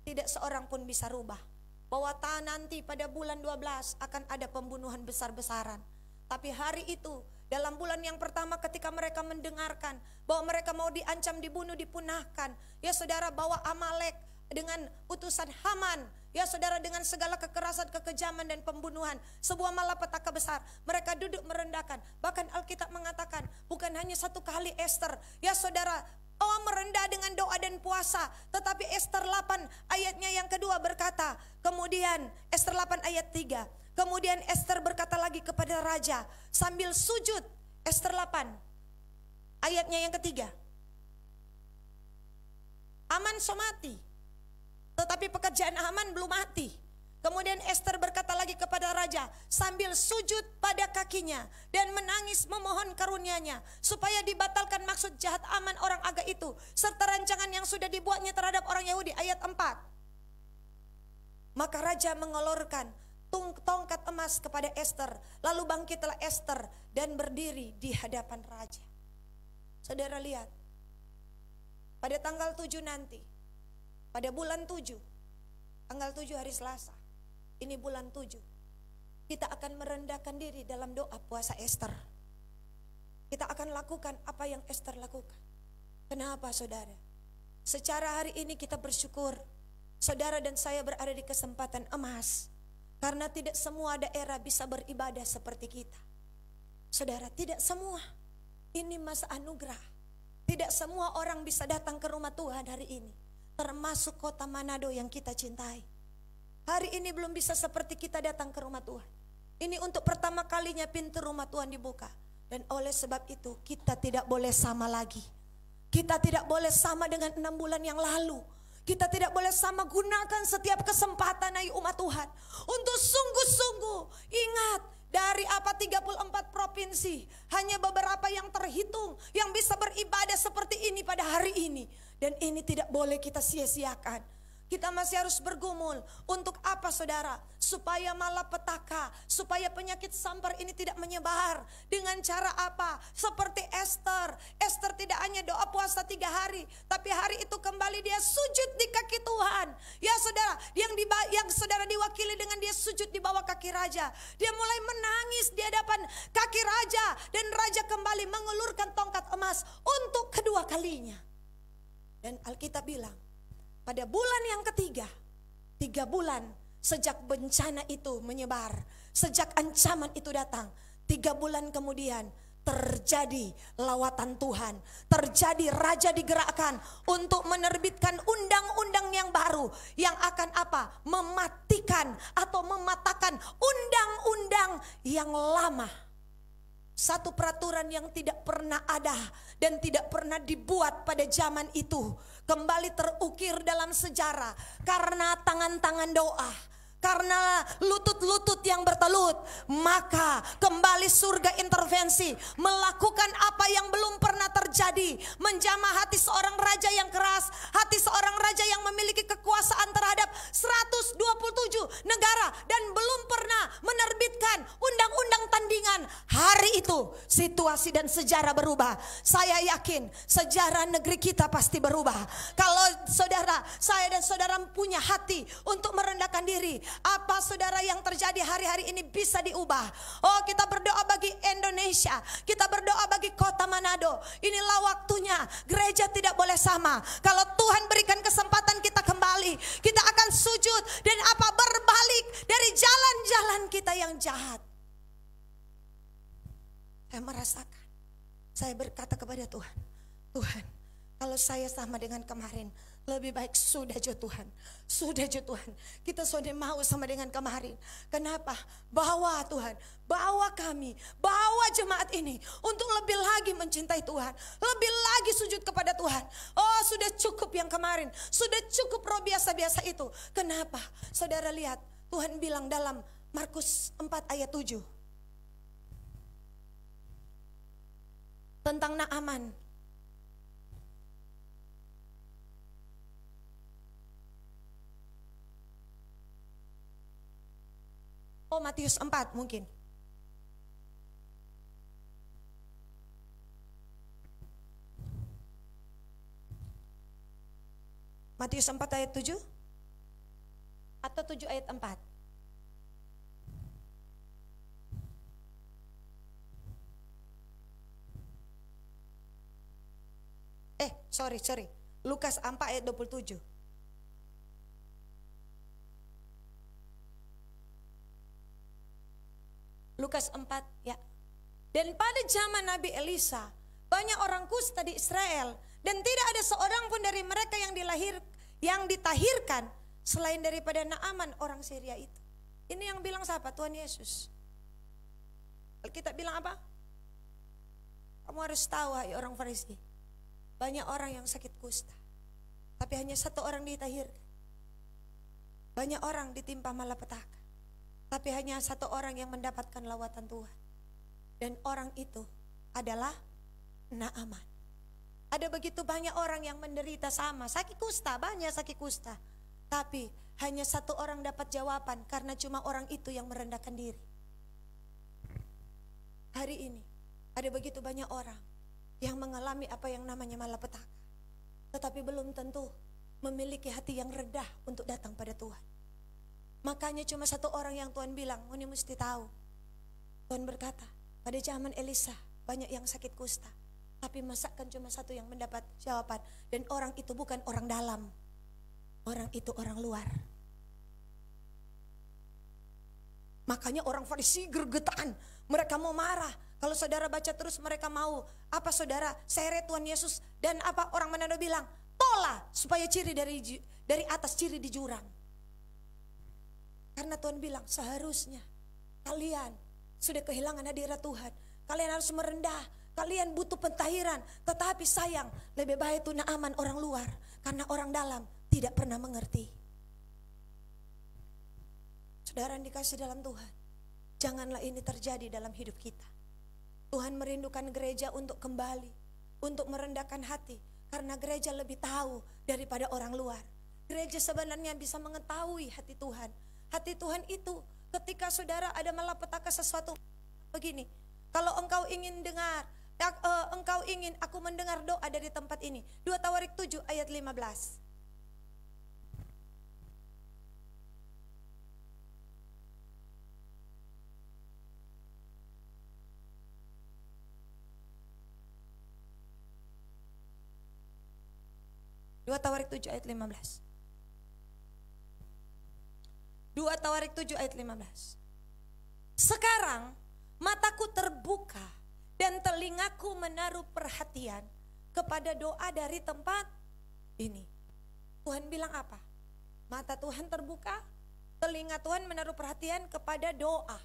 tidak seorang pun bisa rubah. Bahwa nanti pada bulan 12 akan ada pembunuhan besar-besaran. Tapi hari itu, dalam bulan yang pertama ketika mereka mendengarkan bahwa mereka mau diancam, dibunuh, dipunahkan, ya saudara, bawa Amalek dengan utusan Haman, ya saudara, dengan segala kekerasan, kekejaman dan pembunuhan, sebuah malapetaka besar, mereka duduk merendahkan. Bahkan Alkitab mengatakan bukan hanya satu kali Ester, ya saudara, merendah dengan doa dan puasa. Tetapi Ester 8 ayatnya yang kedua berkata, kemudian Ester 8 ayat 3, kemudian Ester berkata lagi kepada raja sambil sujud. Ester 8 ayatnya yang ketiga, Haman so mati, tetapi pekerjaan Haman belum mati. Kemudian Ester berkata lagi kepada raja sambil sujud pada kakinya dan menangis memohon karunia-Nya supaya dibatalkan maksud jahat Haman orang Agag itu serta rancangan yang sudah dibuatnya terhadap orang Yahudi. Ayat 4. Maka raja mengolorkan tongkat emas kepada Ester, lalu bangkitlah Ester dan berdiri di hadapan raja. Saudara lihat, pada tanggal 7 nanti, pada bulan 7, tanggal 7 hari Selasa, ini bulan 7, kita akan merendahkan diri dalam doa puasa Ester. Kita akan lakukan apa yang Ester lakukan. Kenapa, saudara? Secara hari ini kita bersyukur, saudara dan saya berada di kesempatan emas, karena tidak semua daerah bisa beribadah seperti kita. Saudara, tidak semua. Ini masa anugerah. Tidak semua orang bisa datang ke rumah Tuhan hari ini, termasuk kota Manado yang kita cintai. Hari ini belum bisa seperti kita datang ke rumah Tuhan. Ini untuk pertama kalinya pintu rumah Tuhan dibuka. Dan oleh sebab itu kita tidak boleh sama lagi. Kita tidak boleh sama dengan 6 bulan yang lalu. Kita tidak boleh sama, gunakan setiap kesempatan ayo umat Tuhan untuk sungguh-sungguh ingat, dari 34 provinsi, hanya beberapa yang terhitung yang bisa beribadah seperti ini pada hari ini. Dan ini tidak boleh kita sia-siakan. Kita masih harus bergumul. Untuk apa, saudara? Supaya malapetaka, supaya penyakit sampar ini tidak menyebar. Dengan cara apa? Seperti Ester. Ester tidak hanya doa puasa 3 hari, tapi hari itu kembali dia sujud di kaki Tuhan. Ya saudara, yang saudara diwakili dengan dia sujud di bawah kaki raja. Dia mulai menangis di hadapan kaki raja, dan raja kembali mengulurkan tongkat emas untuk kedua kalinya. Dan Alkitab bilang, pada bulan yang ketiga, 3 bulan sejak bencana itu menyebar, sejak ancaman itu datang, 3 bulan kemudian terjadi lawatan Tuhan. Terjadi raja digerakkan untuk menerbitkan undang-undang yang baru yang akan apa? Mematikan atau mematahkan undang-undang yang lama. Satu peraturan yang tidak pernah ada dan tidak pernah dibuat pada zaman itu kembali terukir dalam sejarah karena tangan-tangan doa, Karena lutut-lutut yang bertelut, maka kembali surga intervensi, melakukan apa yang belum pernah terjadi, menjamah hati seorang raja yang keras, hati seorang raja yang memiliki kekuasaan terhadap 127 negara dan belum pernah menerbitkan undang-undang tandingan. Hari itu situasi dan sejarah berubah. Saya yakin sejarah negeri kita pasti berubah. Kalau saudara, saya dan saudara punya hati untuk merendahkan diri, apa saudara yang terjadi hari-hari ini bisa diubah. Oh, kita berdoa bagi Indonesia, kita berdoa bagi kota Manado. Inilah waktunya, gereja tidak boleh sama. Kalau Tuhan berikan kesempatan kita kembali, kita akan sujud dan apa berbalik dari jalan-jalan kita yang jahat. Saya merasakan, saya berkata kepada Tuhan, Tuhan, kalau saya sama dengan kemarin, lebih baik sudah jo Tuhan. Sudah jo Tuhan. Kita sudah mau sama dengan kemarin. Kenapa? Bawa Tuhan, bawa kami, bawa jemaat ini untuk lebih lagi mencintai Tuhan, lebih lagi sujud kepada Tuhan. Oh, sudah cukup yang kemarin, sudah cukup roh biasa-biasa itu. Kenapa? Saudara lihat, Tuhan bilang dalam Markus 4 ayat 7 tentang Naaman. Oh, Matius 4 mungkin. Matius 4 ayat 7 atau 7 ayat 4. Sorry. Lukas 4 ayat 27. Lukas 4 ya. Dan pada zaman Nabi Elisa, banyak orang kusta di Israel, dan tidak ada seorang pun dari mereka yang ditahirkan selain daripada Naaman orang Syria itu. Ini yang bilang siapa? Tuhan Yesus. Alkitab bilang apa? Kamu harus tahu, hai orang Farisi, banyak orang yang sakit kusta, tapi hanya satu orang ditahirkan. Banyak orang ditimpa malapetaka, tapi hanya satu orang yang mendapatkan lawatan Tuhan. Dan orang itu adalah Naaman. Ada begitu banyak orang yang menderita sama, sakit kusta, banyak sakit kusta. Tapi hanya satu orang dapat jawaban karena cuma orang itu yang merendahkan diri. Hari ini ada begitu banyak orang yang mengalami apa yang namanya malapetaka, tetapi belum tentu memiliki hati yang rendah untuk datang pada Tuhan. Makanya cuma satu orang yang Tuhan bilang, ini mesti tahu. Tuhan berkata, pada zaman Elisa banyak yang sakit kusta, tapi masakan cuma satu yang mendapat jawaban. Dan orang itu bukan orang dalam, orang itu orang luar. Makanya orang Farisi gergetan, mereka mau marah. Kalau saudara baca terus mereka mau, apa saudara, seret Tuhan Yesus. Dan apa orang Manado bilang, tola supaya ciri dari atas ciri di jurang. Karena Tuhan bilang seharusnya kalian sudah kehilangan hadirat Tuhan. Kalian harus merendah, kalian butuh pentahiran. Tetapi sayang, lebih baik itu Naaman orang luar, karena orang dalam tidak pernah mengerti. Saudara yang dikasih dalam Tuhan, janganlah ini terjadi dalam hidup kita. Tuhan merindukan gereja untuk kembali, untuk merendahkan hati, karena gereja lebih tahu daripada orang luar. Gereja sebenarnya bisa mengetahui hati Tuhan. Hati Tuhan itu ketika saudara ada malapetaka sesuatu begini. Kalau engkau ingin dengar, engkau ingin aku mendengar doa dari tempat ini. 2 Tawarik 7 ayat 15. Dua Tawarik 7 ayat 15. 2 Tawarik 7 ayat 15. Sekarang mataku terbuka dan telingaku menaruh perhatian kepada doa dari tempat ini. Tuhan bilang apa? Mata Tuhan terbuka, telinga Tuhan menaruh perhatian kepada doa.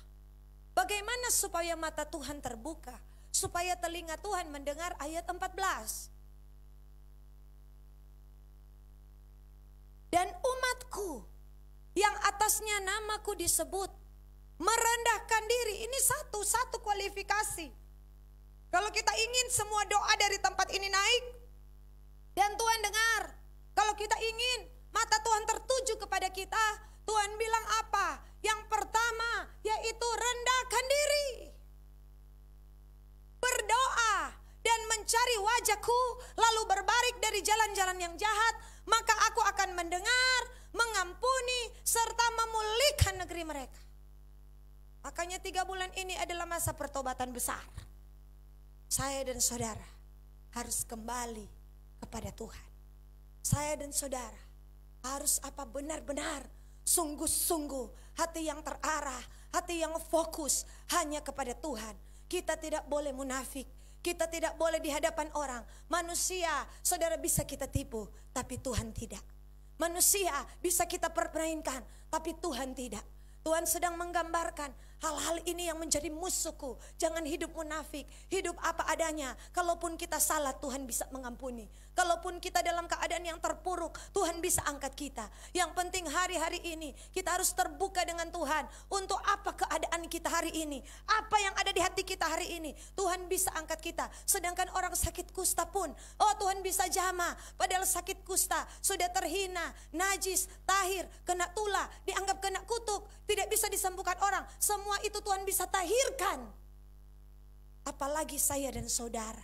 Bagaimana supaya mata Tuhan terbuka? Supaya telinga Tuhan mendengar ayat 14. Dan umatku yang atasnya namaku disebut. Merendahkan diri, ini satu kualifikasi. Kalau kita ingin semua doa dari tempat ini naik dan Tuhan dengar, kalau kita ingin mata Tuhan tertuju kepada kita, Tuhan bilang apa? Yang pertama yaitu rendahkan diri, berdoa dan mencari wajahku, lalu berbalik dari jalan-jalan yang jahat, maka aku akan mendengar, mengampuni, serta memulihkan negeri mereka. Makanya 3 bulan ini adalah masa pertobatan besar. Saya dan saudara harus kembali kepada Tuhan. Saya dan saudara harus benar-benar sungguh-sungguh, hati yang terarah, hati yang fokus hanya kepada Tuhan. Kita tidak boleh munafik, kita tidak boleh di hadapan orang. Manusia, saudara, bisa kita tipu, tapi Tuhan tidak. Manusia bisa kita permainkan, tapi Tuhan tidak. Tuhan sedang menggambarkan hal-hal ini yang menjadi musuhku. Jangan hidup munafik, hidup apa adanya. Kalaupun kita salah, Tuhan bisa mengampuni. Kalaupun kita dalam keadaan yang terpuruk, Tuhan bisa angkat kita. Yang penting hari-hari ini kita harus terbuka dengan Tuhan. Untuk apa keadaan kita hari ini, apa yang ada di hati kita hari ini, Tuhan bisa angkat kita. Sedangkan orang sakit kusta pun, oh Tuhan bisa jamah. Padahal sakit kusta sudah terhina, najis, tahir, kena tula, dianggap kena kutuk, tidak bisa disembuhkan orang. Semua itu Tuhan bisa tahirkan. Apalagi saya dan saudara,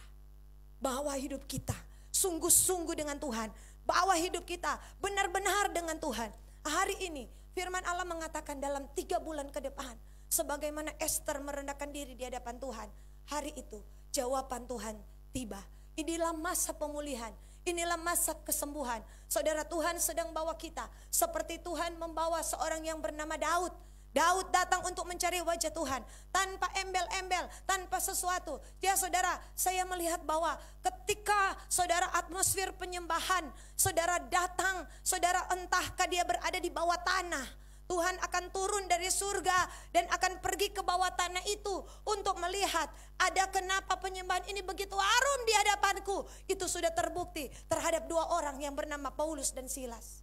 bawa hidup kita sungguh-sungguh dengan Tuhan, bawa hidup kita benar-benar dengan Tuhan. Hari ini firman Allah mengatakan dalam 3 bulan ke depan, sebagaimana Esther merendahkan diri di hadapan Tuhan, hari itu jawaban Tuhan tiba. Inilah masa pemulihan, inilah masa kesembuhan. Saudara, Tuhan sedang bawa kita seperti Tuhan membawa seorang yang bernama Daud. Daud datang untuk mencari wajah Tuhan tanpa embel-embel, tanpa sesuatu. Ya saudara, saya melihat bahwa ketika saudara atmosfer penyembahan, saudara datang, saudara entahkah dia berada di bawah tanah, Tuhan akan turun dari surga dan akan pergi ke bawah tanah itu untuk melihat ada kenapa penyembahan ini begitu harum di hadapanku. Itu sudah terbukti terhadap 2 orang yang bernama Paulus dan Silas.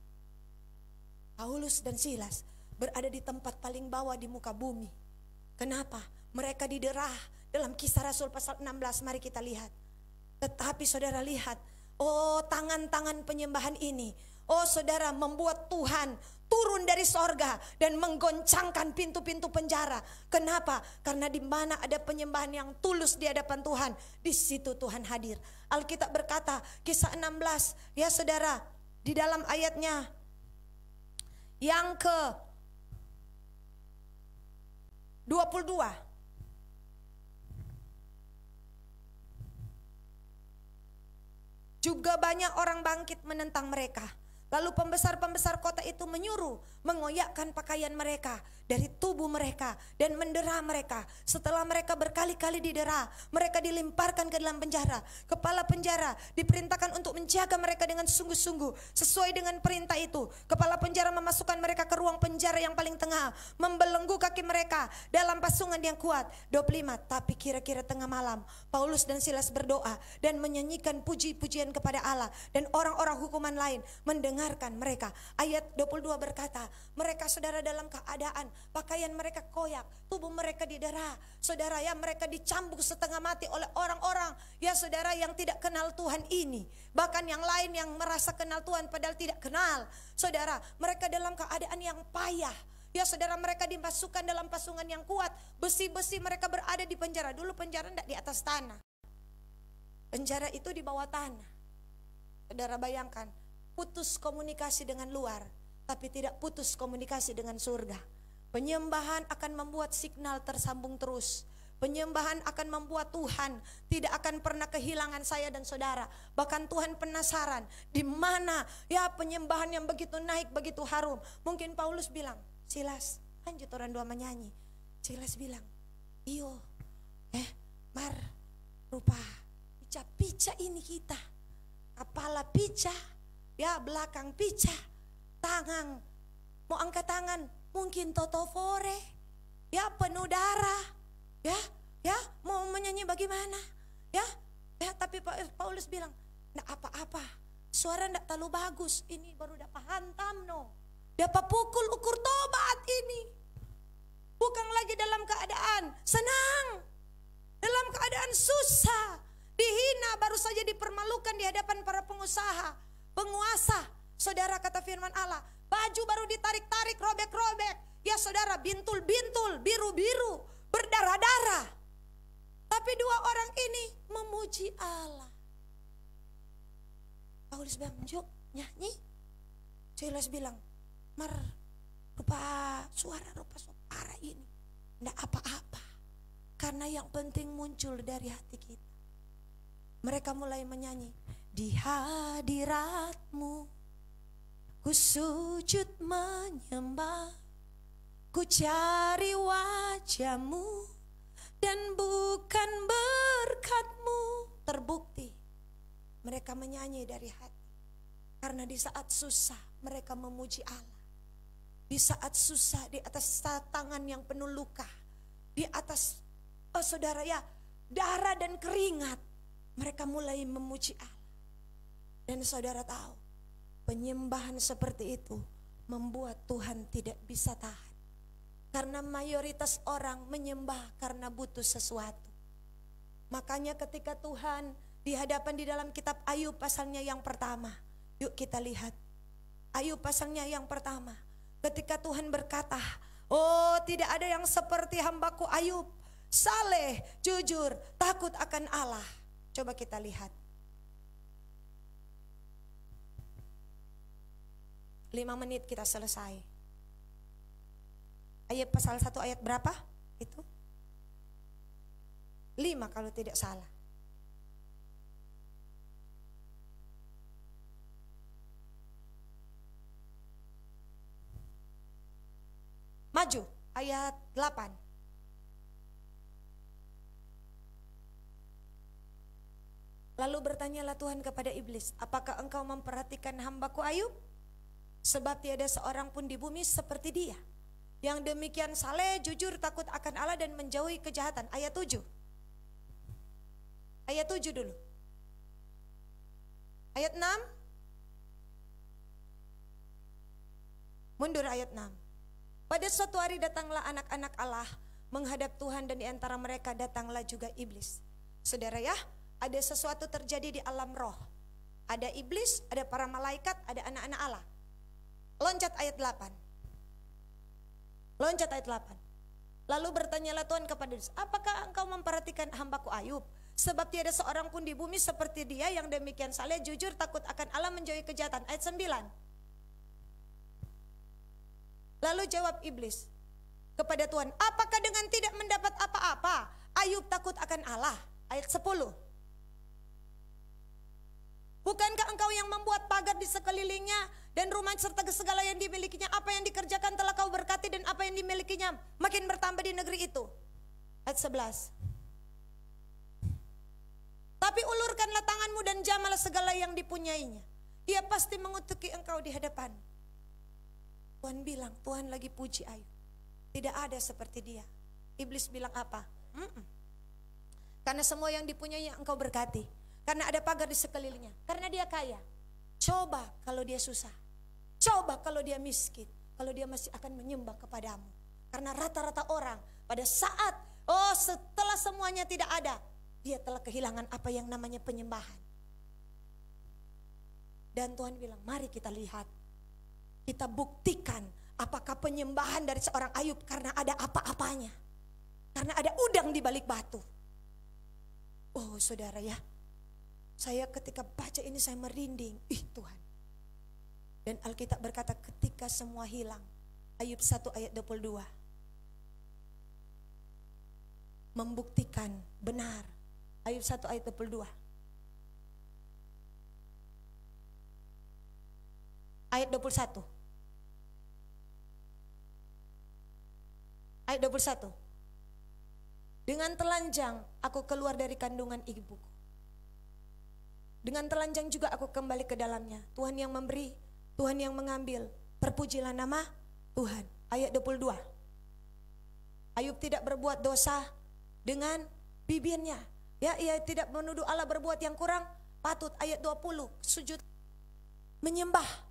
Paulus dan Silas berada di tempat paling bawah di muka bumi. Kenapa? Mereka diderah dalam Kisah Rasul pasal 16, mari kita lihat. Tetapi saudara lihat, oh tangan-tangan penyembahan ini, oh saudara, membuat Tuhan turun dari sorga dan menggoncangkan pintu-pintu penjara. Kenapa? Karena di mana ada penyembahan yang tulus di hadapan Tuhan, di situ Tuhan hadir. Alkitab berkata, Kisah 16, ya saudara, di dalam ayatnya yang ke 22. Juga banyak orang bangkit menentang mereka. Lalu pembesar-pembesar kota itu menyuruh mengoyakkan pakaian mereka dari tubuh mereka dan mendera mereka. Setelah mereka berkali-kali didera, mereka dilemparkan ke dalam penjara. Kepala penjara diperintahkan untuk menjaga mereka dengan sungguh-sungguh. Sesuai dengan perintah itu, kepala penjara memasukkan mereka ke ruang penjara yang paling tengah, membelenggu kaki mereka dalam pasungan yang kuat. 25. Tapi kira-kira tengah malam, Paulus dan Silas berdoa dan menyanyikan puji-pujian kepada Allah, dan orang-orang hukuman lain mendengarkan mereka. Ayat 22 berkata, mereka saudara dalam keadaan pakaian mereka koyak, tubuh mereka didera. Saudara ya, mereka dicambuk setengah mati oleh orang-orang ya saudara yang tidak kenal Tuhan ini. Bahkan yang lain yang merasa kenal Tuhan padahal tidak kenal. Saudara, mereka dalam keadaan yang payah. Ya saudara, mereka dimasukkan dalam pasungan yang kuat. Besi-besi mereka berada di penjara. Dulu penjara tidak di atas tanah, penjara itu di bawah tanah. Saudara bayangkan, putus komunikasi dengan luar, tapi tidak putus komunikasi dengan surga. Penyembahan akan membuat signal tersambung terus. Penyembahan akan membuat Tuhan tidak akan pernah kehilangan saya dan saudara. Bahkan Tuhan penasaran di mana ya penyembahan yang begitu naik, begitu harum. Mungkin Paulus bilang, Silas, lanjut orang 2 menyanyi. Silas bilang, iyo, Mar, rupa pica-pica ini kita. Kepala pica, ya belakang pica, tangan, mau angkat tangan, mungkin totofore, ya penuh darah, ya mau menyanyi bagaimana, ya tapi Paulus bilang, nggak apa-apa, suara nggak terlalu bagus, ini baru dapat hantam no, dapat pukul ukur tobat ini. Bukan lagi dalam keadaan senang, dalam keadaan susah, dihina, baru saja dipermalukan di hadapan para pengusaha, penguasa. Saudara, kata firman Allah, baju baru ditarik-tarik, robek-robek. Ya saudara, bintul-bintul, biru-biru, berdarah-darah. Tapi dua orang ini memuji Allah. Paulus bilang, "Juk, nyanyi." Silas bilang, "Mar, suara parah ini enggak apa-apa, karena yang penting muncul dari hati kita." Mereka mulai menyanyi, "Di hadiratmu ku sujud menyembah, ku cari wajahmu dan bukan berkat-Mu." Terbukti mereka menyanyi dari hati, karena di saat susah mereka memuji Allah. Di saat susah, di atas tangan yang penuh luka, di atas saudara ya, darah dan keringat, mereka mulai memuji Allah. Dan saudara tahu, penyembahan seperti itu membuat Tuhan tidak bisa tahan. Karena mayoritas orang menyembah karena butuh sesuatu. Makanya ketika Tuhan dihadapan di dalam kitab Ayub pasalnya yang pertama, yuk kita lihat Ayub pasalnya yang pertama. Ketika Tuhan berkata, "Oh, tidak ada yang seperti hambaku Ayub, saleh, jujur, takut akan Allah." Coba kita lihat. 5 menit kita selesai. Ayat pasal 1 ayat berapa? Itu 5 kalau tidak salah. Maju, ayat 8. Lalu bertanyalah Tuhan kepada iblis, "Apakah engkau memperhatikan hambaku Ayub? Sebab tiada seorang pun di bumi seperti dia, yang demikian saleh, jujur, takut akan Allah dan menjauhi kejahatan." Ayat 7. Ayat 7 dulu. Ayat 6. Mundur ayat 6. Pada suatu hari datanglah anak-anak Allah menghadap Tuhan, dan di antara mereka datanglah juga iblis. Saudara ya, ada sesuatu terjadi di alam roh. Ada iblis, ada para malaikat, ada anak-anak Allah. Loncat ayat 8. Loncat ayat 8. Lalu bertanyalah Tuhan kepada iblis, "Apakah engkau memperhatikan hambaku Ayub? Sebab tiada seorang pun di bumi seperti dia, yang demikian saleh, jujur, takut akan Allah, menjauhi kejahatan." Ayat 9. Lalu jawab iblis kepada Tuhan, "Apakah dengan tidak mendapat apa-apa Ayub takut akan Allah?" Ayat 10. "Bukankah engkau yang membuat pagar di sekelilingnya dan rumah serta segala yang dimilikinya? Apa yang dikerjakan telah kau berkati, dan apa yang dimilikinya makin bertambah di negeri itu." Ayat 11. "Tapi ulurkanlah tanganmu dan jamalah segala yang dipunyainya. Ia pasti mengutuki engkau di hadapan." Tuhan bilang, Tuhan lagi puji Ayub. Tidak ada seperti dia. Iblis bilang apa? Karena semua yang dipunyai engkau berkati. Karena ada pagar di sekelilingnya. Karena dia kaya. Coba kalau dia susah. Coba kalau dia miskin. Kalau dia masih akan menyembah kepadamu. Karena rata-rata orang pada saat setelah semuanya tidak ada, dia telah kehilangan apa yang namanya penyembahan. Dan Tuhan bilang, mari kita lihat. Kita buktikan apakah penyembahan dari seorang Ayub karena ada apa-apanya. Karena ada udang di balik batu. Oh saudara ya, saya ketika baca ini saya merinding. Tuhan. Dan Alkitab berkata ketika semua hilang. Ayub 1 ayat 22. Membuktikan benar. Ayub 1 ayat 22. Ayat 21. Ayat 21. Dengan telanjang aku keluar dari kandungan ibuku. Dengan telanjang juga aku kembali ke dalamnya. Tuhan yang memberi, Tuhan yang mengambil. Terpujilah nama Tuhan. Ayat 22. Ayub tidak berbuat dosa dengan bibirnya. Ya, ia tidak menuduh Allah berbuat yang kurang patut. Ayat 20. Sujud menyembah.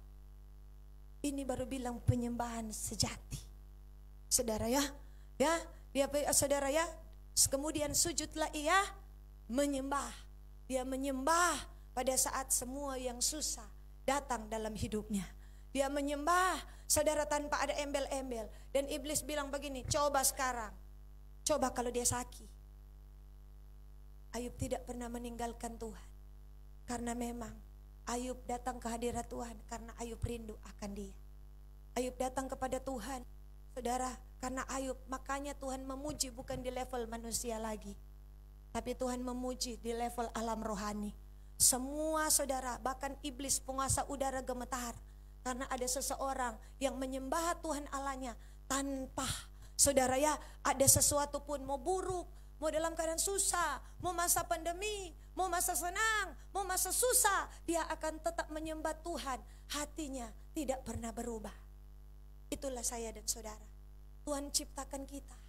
Ini baru bilang penyembahan sejati. Saudara ya, saudara ya, kemudian sujudlah ia menyembah. Dia menyembah pada saat semua yang susah datang dalam hidupnya. Dia menyembah, saudara, tanpa ada embel-embel. Dan iblis bilang begini, coba sekarang, coba kalau dia sakit. Ayub tidak pernah meninggalkan Tuhan, karena memang Ayub datang ke hadirat Tuhan karena Ayub rindu akan Dia. Ayub datang kepada Tuhan, saudara, karena Ayub, makanya Tuhan memuji bukan di level manusia lagi, tapi Tuhan memuji di level alam rohani. Semua saudara, bahkan iblis penguasa udara gemetar karena ada seseorang yang menyembah Tuhan Allahnya tanpa, saudara ya, ada sesuatu pun mau buruk, mau dalam keadaan susah, mau masa pandemi, mau masa senang, mau masa susah, dia akan tetap menyembah Tuhan. Hatinya tidak pernah berubah. Itulah saya dan saudara. Tuhan ciptakan kita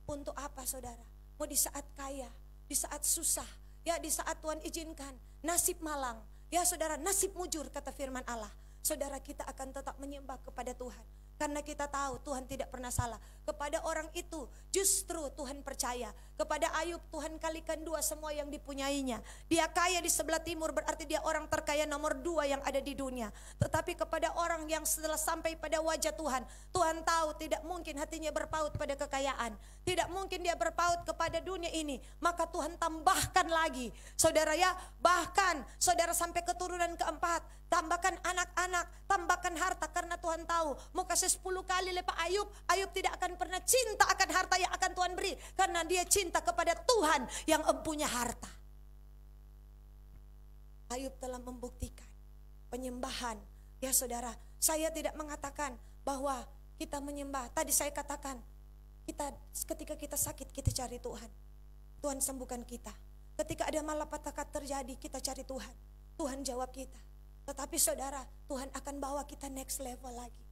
untuk apa, saudara? Mau di saat kaya, di saat susah, ya di saat Tuhan izinkan nasib malang, ya saudara, nasib mujur kata firman Allah. Saudara, kita akan tetap menyembah kepada Tuhan. Karena kita tahu Tuhan tidak pernah salah. Kepada orang itu justru Tuhan percaya. Kepada Ayub Tuhan kalikan 2 semua yang dipunyainya. Dia kaya di sebelah timur, berarti dia orang terkaya nomor 2 yang ada di dunia. Tetapi kepada orang yang setelah sampai pada wajah Tuhan, Tuhan tahu tidak mungkin hatinya berpaut pada kekayaan. Tidak mungkin dia berpaut kepada dunia ini. Maka Tuhan tambahkan lagi, saudara ya, bahkan saudara sampai keturunan keempat, tambahkan anak-anak, tambahkan harta. Karena Tuhan tahu mau kasih 10 kali lipat Ayub, Ayub tidak akan pernah cinta akan harta yang akan Tuhan beri, karena dia cinta kepada Tuhan yang empunya harta. Ayub telah membuktikan penyembahan. Ya saudara, saya tidak mengatakan bahwa kita menyembah. Tadi saya katakan, ketika kita sakit kita cari Tuhan, Tuhan sembuhkan kita. Ketika ada malapetaka terjadi kita cari Tuhan, Tuhan jawab kita. Tetapi saudara, Tuhan akan bawa kita next level lagi.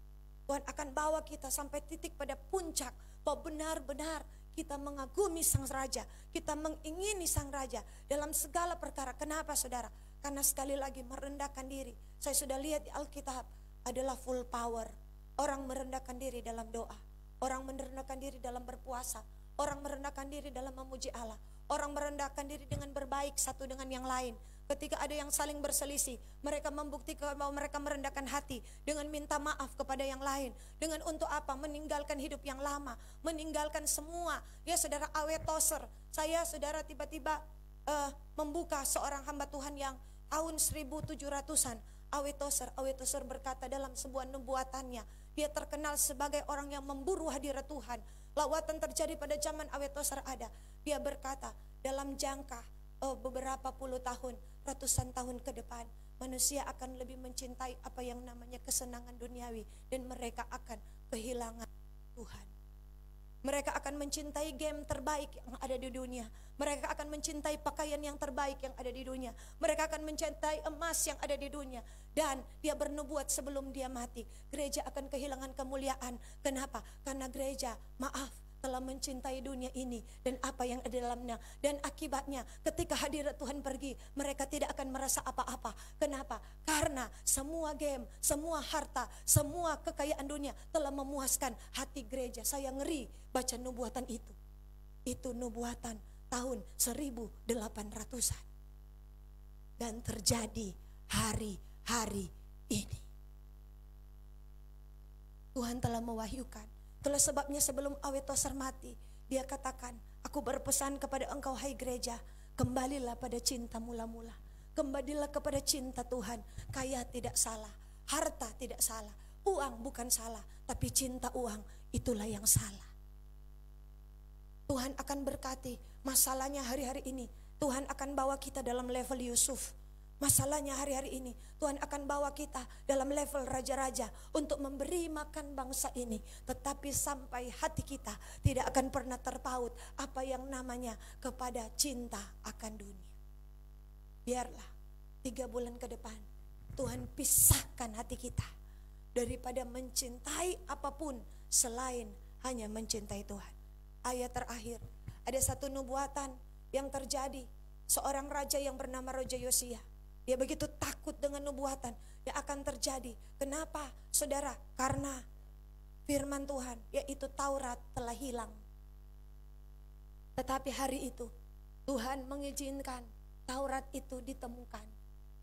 Tuhan akan bawa kita sampai titik pada puncak bahwa benar-benar kita mengagumi Sang Raja, kita mengingini Sang Raja dalam segala perkara. Kenapa saudara? Karena sekali lagi merendahkan diri. Saya sudah lihat di Alkitab adalah full power. Orang merendahkan diri dalam doa, orang merendahkan diri dalam berpuasa, orang merendahkan diri dalam memuji Allah, orang merendahkan diri dengan berbaik satu dengan yang lain. Ketika ada yang saling berselisih, mereka membuktikan bahwa mereka merendahkan hati dengan minta maaf kepada yang lain. Dengan untuk apa? Meninggalkan hidup yang lama, meninggalkan semua. Ya saudara, awet toser. Saya saudara tiba-tiba membuka seorang hamba Tuhan yang tahun 1700-an. Awet toser berkata dalam sebuah nubuatannya, dia terkenal sebagai orang yang memburu hadirat Tuhan. Lawatan terjadi pada zaman awet toser ada. Dia berkata dalam jangka beberapa puluh tahun, ratusan tahun ke depan, manusia akan lebih mencintai apa yang namanya kesenangan duniawi, dan mereka akan kehilangan Tuhan. Mereka akan mencintai game terbaik yang ada di dunia. Mereka akan mencintai pakaian yang terbaik yang ada di dunia. Mereka akan mencintai emas yang ada di dunia. Dan dia bernubuat sebelum dia mati, gereja akan kehilangan kemuliaan. Kenapa? Karena gereja, telah mencintai dunia ini dan apa yang ada di dalamnya. Dan akibatnya ketika hadirat Tuhan pergi, mereka tidak akan merasa apa-apa. Kenapa? Karena semua game, semua harta, semua kekayaan dunia telah memuaskan hati gereja. Saya ngeri baca nubuatan itu. Itu nubuatan tahun 1800-an. Dan terjadi hari-hari ini. Tuhan telah mewahyukan. Itulah sebabnya sebelum awet toser mati, dia katakan, aku berpesan kepada engkau hai gereja, kembalilah pada cinta mula-mula. Kembalilah kepada cinta Tuhan. Kaya tidak salah, harta tidak salah, uang bukan salah, tapi cinta uang itulah yang salah. Tuhan akan berkati. Masalahnya hari-hari ini Tuhan akan bawa kita dalam level Yusuf. Masalahnya hari-hari ini Tuhan akan bawa kita dalam level raja-raja untuk memberi makan bangsa ini. Tetapi sampai hati kita tidak akan pernah terpaut apa yang namanya kepada cinta akan dunia. Biarlah 3 bulan ke depan Tuhan pisahkan hati kita daripada mencintai apapun selain hanya mencintai Tuhan. Ayat terakhir, ada satu nubuatan yang terjadi. Seorang raja yang bernama Raja Yosia. Dia begitu takut dengan nubuatan yang akan terjadi. Kenapa saudara? Karena firman Tuhan yaitu Taurat telah hilang. Tetapi hari itu Tuhan mengizinkan Taurat itu ditemukan.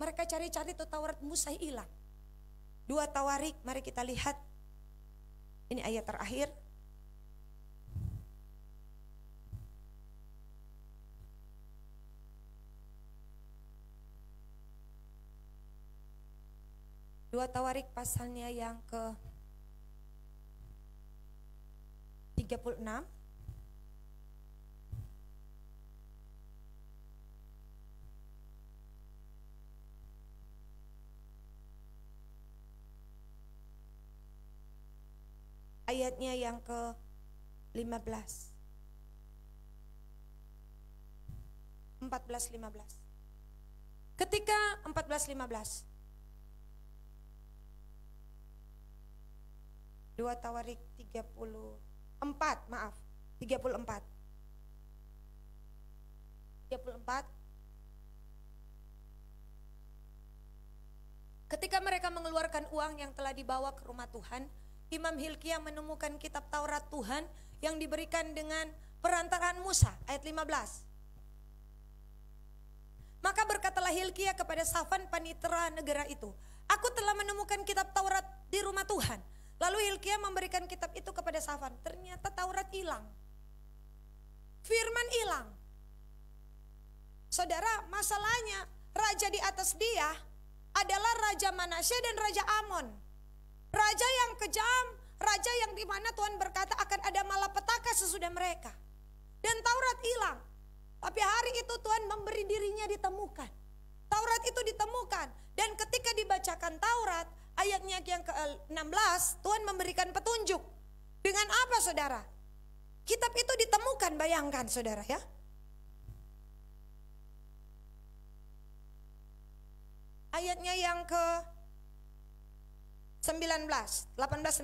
Mereka cari-cari itu Taurat, Musa hilang. 2 Tawarik, mari kita lihat. Ini ayat terakhir. Dua Tawarik pasalnya yang ke 36. Ayatnya yang ke 15. 14-15. Ketika 14-15. 2 Tawarik 34, maaf, 34. 34. Ketika mereka mengeluarkan uang yang telah dibawa ke rumah Tuhan, Imam Hilkia menemukan kitab Taurat Tuhan yang diberikan dengan perantaraan Musa, ayat 15. Maka berkatalah Hilkia kepada Safan panitera negara itu, aku telah menemukan kitab Taurat di rumah Tuhan. Lalu Hilkia memberikan kitab itu kepada Safan. Ternyata Taurat hilang. Firman hilang. Saudara, masalahnya raja di atas dia adalah Raja Manasye dan Raja Amon. Raja yang kejam, raja yang dimana Tuhan berkata akan ada malapetaka sesudah mereka. Dan Taurat hilang. Tapi hari itu Tuhan memberi dirinya ditemukan. Taurat itu ditemukan. Dan ketika dibacakan Taurat, ayatnya yang ke-16, Tuhan memberikan petunjuk. Dengan apa saudara? Kitab itu ditemukan, bayangkan saudara ya. Ayatnya yang ke-19, 18-19.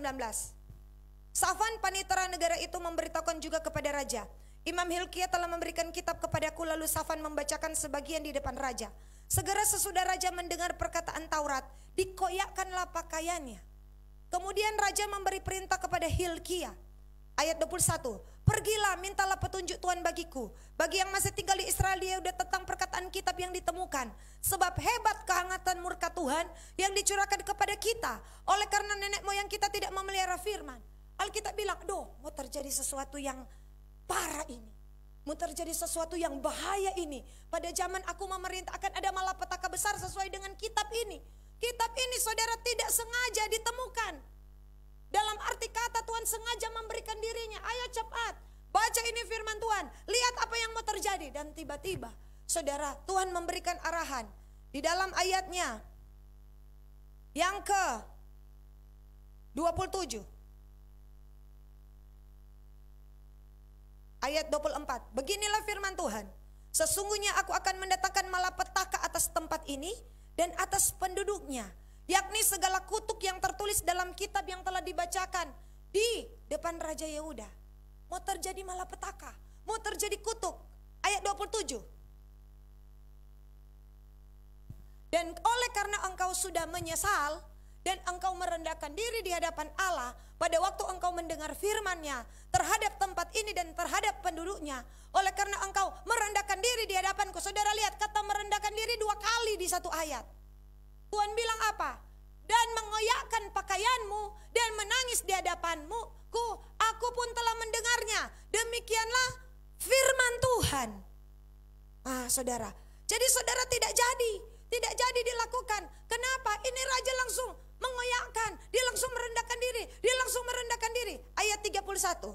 Safan panitera negara itu memberitahukan juga kepada raja, Imam Hilkia telah memberikan kitab kepadaku. Lalu Safan membacakan sebagian di depan raja. Segera sesudah raja mendengar perkataan Taurat, dikoyakkanlah pakaiannya. Kemudian raja memberi perintah kepada Hilkia. Ayat 21, pergilah mintalah petunjuk Tuhan bagiku. Bagi yang masih tinggal di Israel, dia udah tentang perkataan kitab yang ditemukan. Sebab hebat kehangatan murka Tuhan yang dicurahkan kepada kita. Oleh karena nenek moyang kita tidak memelihara firman. Alkitab bilang, aduh mau terjadi sesuatu yang parah ini. Mau terjadi sesuatu yang bahaya ini. Pada zaman aku memerintah akan ada malapetaka besar sesuai dengan kitab ini. Kitab ini saudara tidak sengaja ditemukan. Dalam arti kata Tuhan sengaja memberikan dirinya. Ayo cepat, baca ini firman Tuhan. Lihat apa yang mau terjadi. Dan tiba-tiba saudara Tuhan memberikan arahan. Di dalam ayatnya yang ke 27. Ayat 24, beginilah firman Tuhan. Sesungguhnya aku akan mendatangkan malapetaka atas tempat ini dan atas penduduknya, yakni segala kutuk yang tertulis dalam kitab yang telah dibacakan di depan Raja Yehuda. Mau terjadi malapetaka, mau terjadi kutuk. Ayat 27. Dan oleh karena engkau sudah menyesal dan engkau merendahkan diri di hadapan Allah pada waktu engkau mendengar firman-Nya terhadap tempat ini dan terhadap penduduknya, oleh karena engkau merendahkan diri di hadapanku. Saudara lihat kata merendahkan diri 2 kali di satu ayat. Tuhan bilang apa? Dan mengoyakkan pakaianmu dan menangis di hadapanmu. Aku pun telah mendengarnya. Demikianlah firman Tuhan. Saudara. Jadi saudara tidak jadi dilakukan. Kenapa? Ini raja langsung mengoyakkan, dia langsung merendahkan diri, Ayat 31.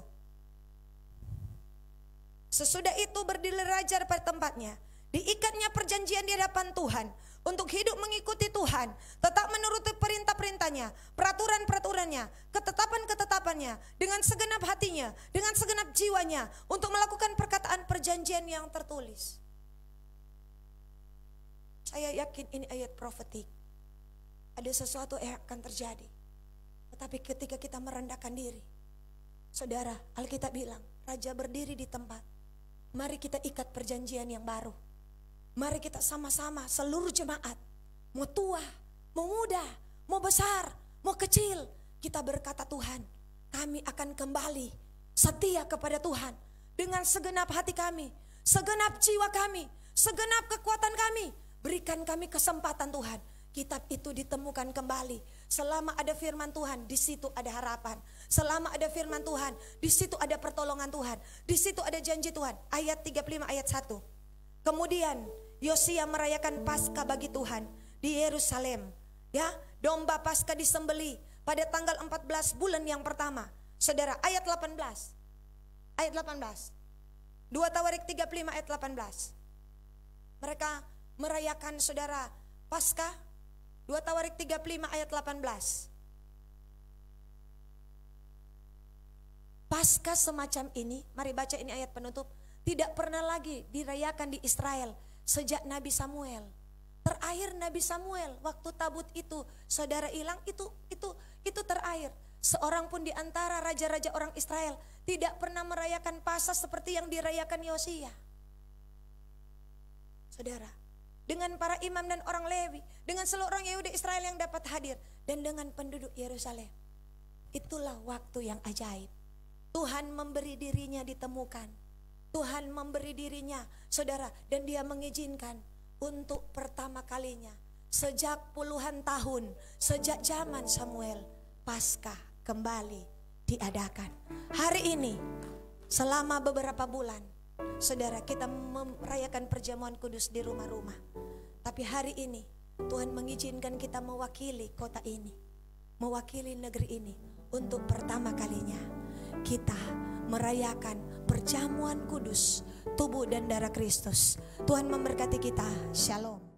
Sesudah itu berdiri raja pada tempatnya, diikatnya perjanjian di hadapan Tuhan untuk hidup mengikuti Tuhan, tetap menuruti perintah-perintahnya, peraturan-peraturannya, ketetapan-ketetapannya, dengan segenap hatinya, dengan segenap jiwanya, untuk melakukan perkataan perjanjian yang tertulis. Saya yakin ini ayat profetik. Ada sesuatu yang akan terjadi. Tetapi ketika kita merendahkan diri, saudara, Alkitab bilang, raja berdiri di tempat. Mari kita ikat perjanjian yang baru. Mari kita sama-sama seluruh jemaat mau tua, mau muda, mau besar, mau kecil, kita berkata Tuhan, kami akan kembali setia kepada Tuhan dengan segenap hati kami, segenap jiwa kami, segenap kekuatan kami. Berikan kami kesempatan Tuhan. Kitab itu ditemukan kembali. Selama ada firman Tuhan, di situ ada harapan. Selama ada firman Tuhan, di situ ada pertolongan Tuhan. Di situ ada janji Tuhan. Ayat 35 ayat 1. Kemudian Yosia merayakan Paskah bagi Tuhan di Yerusalem. Ya, domba Paskah disembeli pada tanggal 14 bulan yang pertama. Saudara, ayat 18. Ayat 18. 2 Tawarik 35 ayat 18. Mereka merayakan saudara Paskah. 2 Tawarik 35 ayat 18. Paskah semacam ini, mari baca ini ayat penutup, tidak pernah lagi dirayakan di Israel sejak Nabi Samuel. Terakhir Nabi Samuel waktu tabut itu saudara hilang, itu terakhir. Seorang pun di antara raja-raja orang Israel tidak pernah merayakan Paskah seperti yang dirayakan Yosia. Saudara, dengan para imam dan orang Lewi, dengan seluruh orang Yahudi Israel yang dapat hadir, dan dengan penduduk Yerusalem. Itulah waktu yang ajaib. Tuhan memberi dirinya ditemukan. Tuhan memberi dirinya, saudara, dan dia mengizinkan untuk pertama kalinya sejak puluhan tahun, sejak zaman Samuel, Paskah kembali diadakan. Hari ini selama beberapa bulan, saudara, kita merayakan perjamuan kudus di rumah-rumah. Tapi hari ini Tuhan mengizinkan kita mewakili kota ini, mewakili negeri ini. Untuk pertama kalinya kita merayakan perjamuan kudus tubuh dan darah Kristus. Tuhan memberkati kita. Shalom.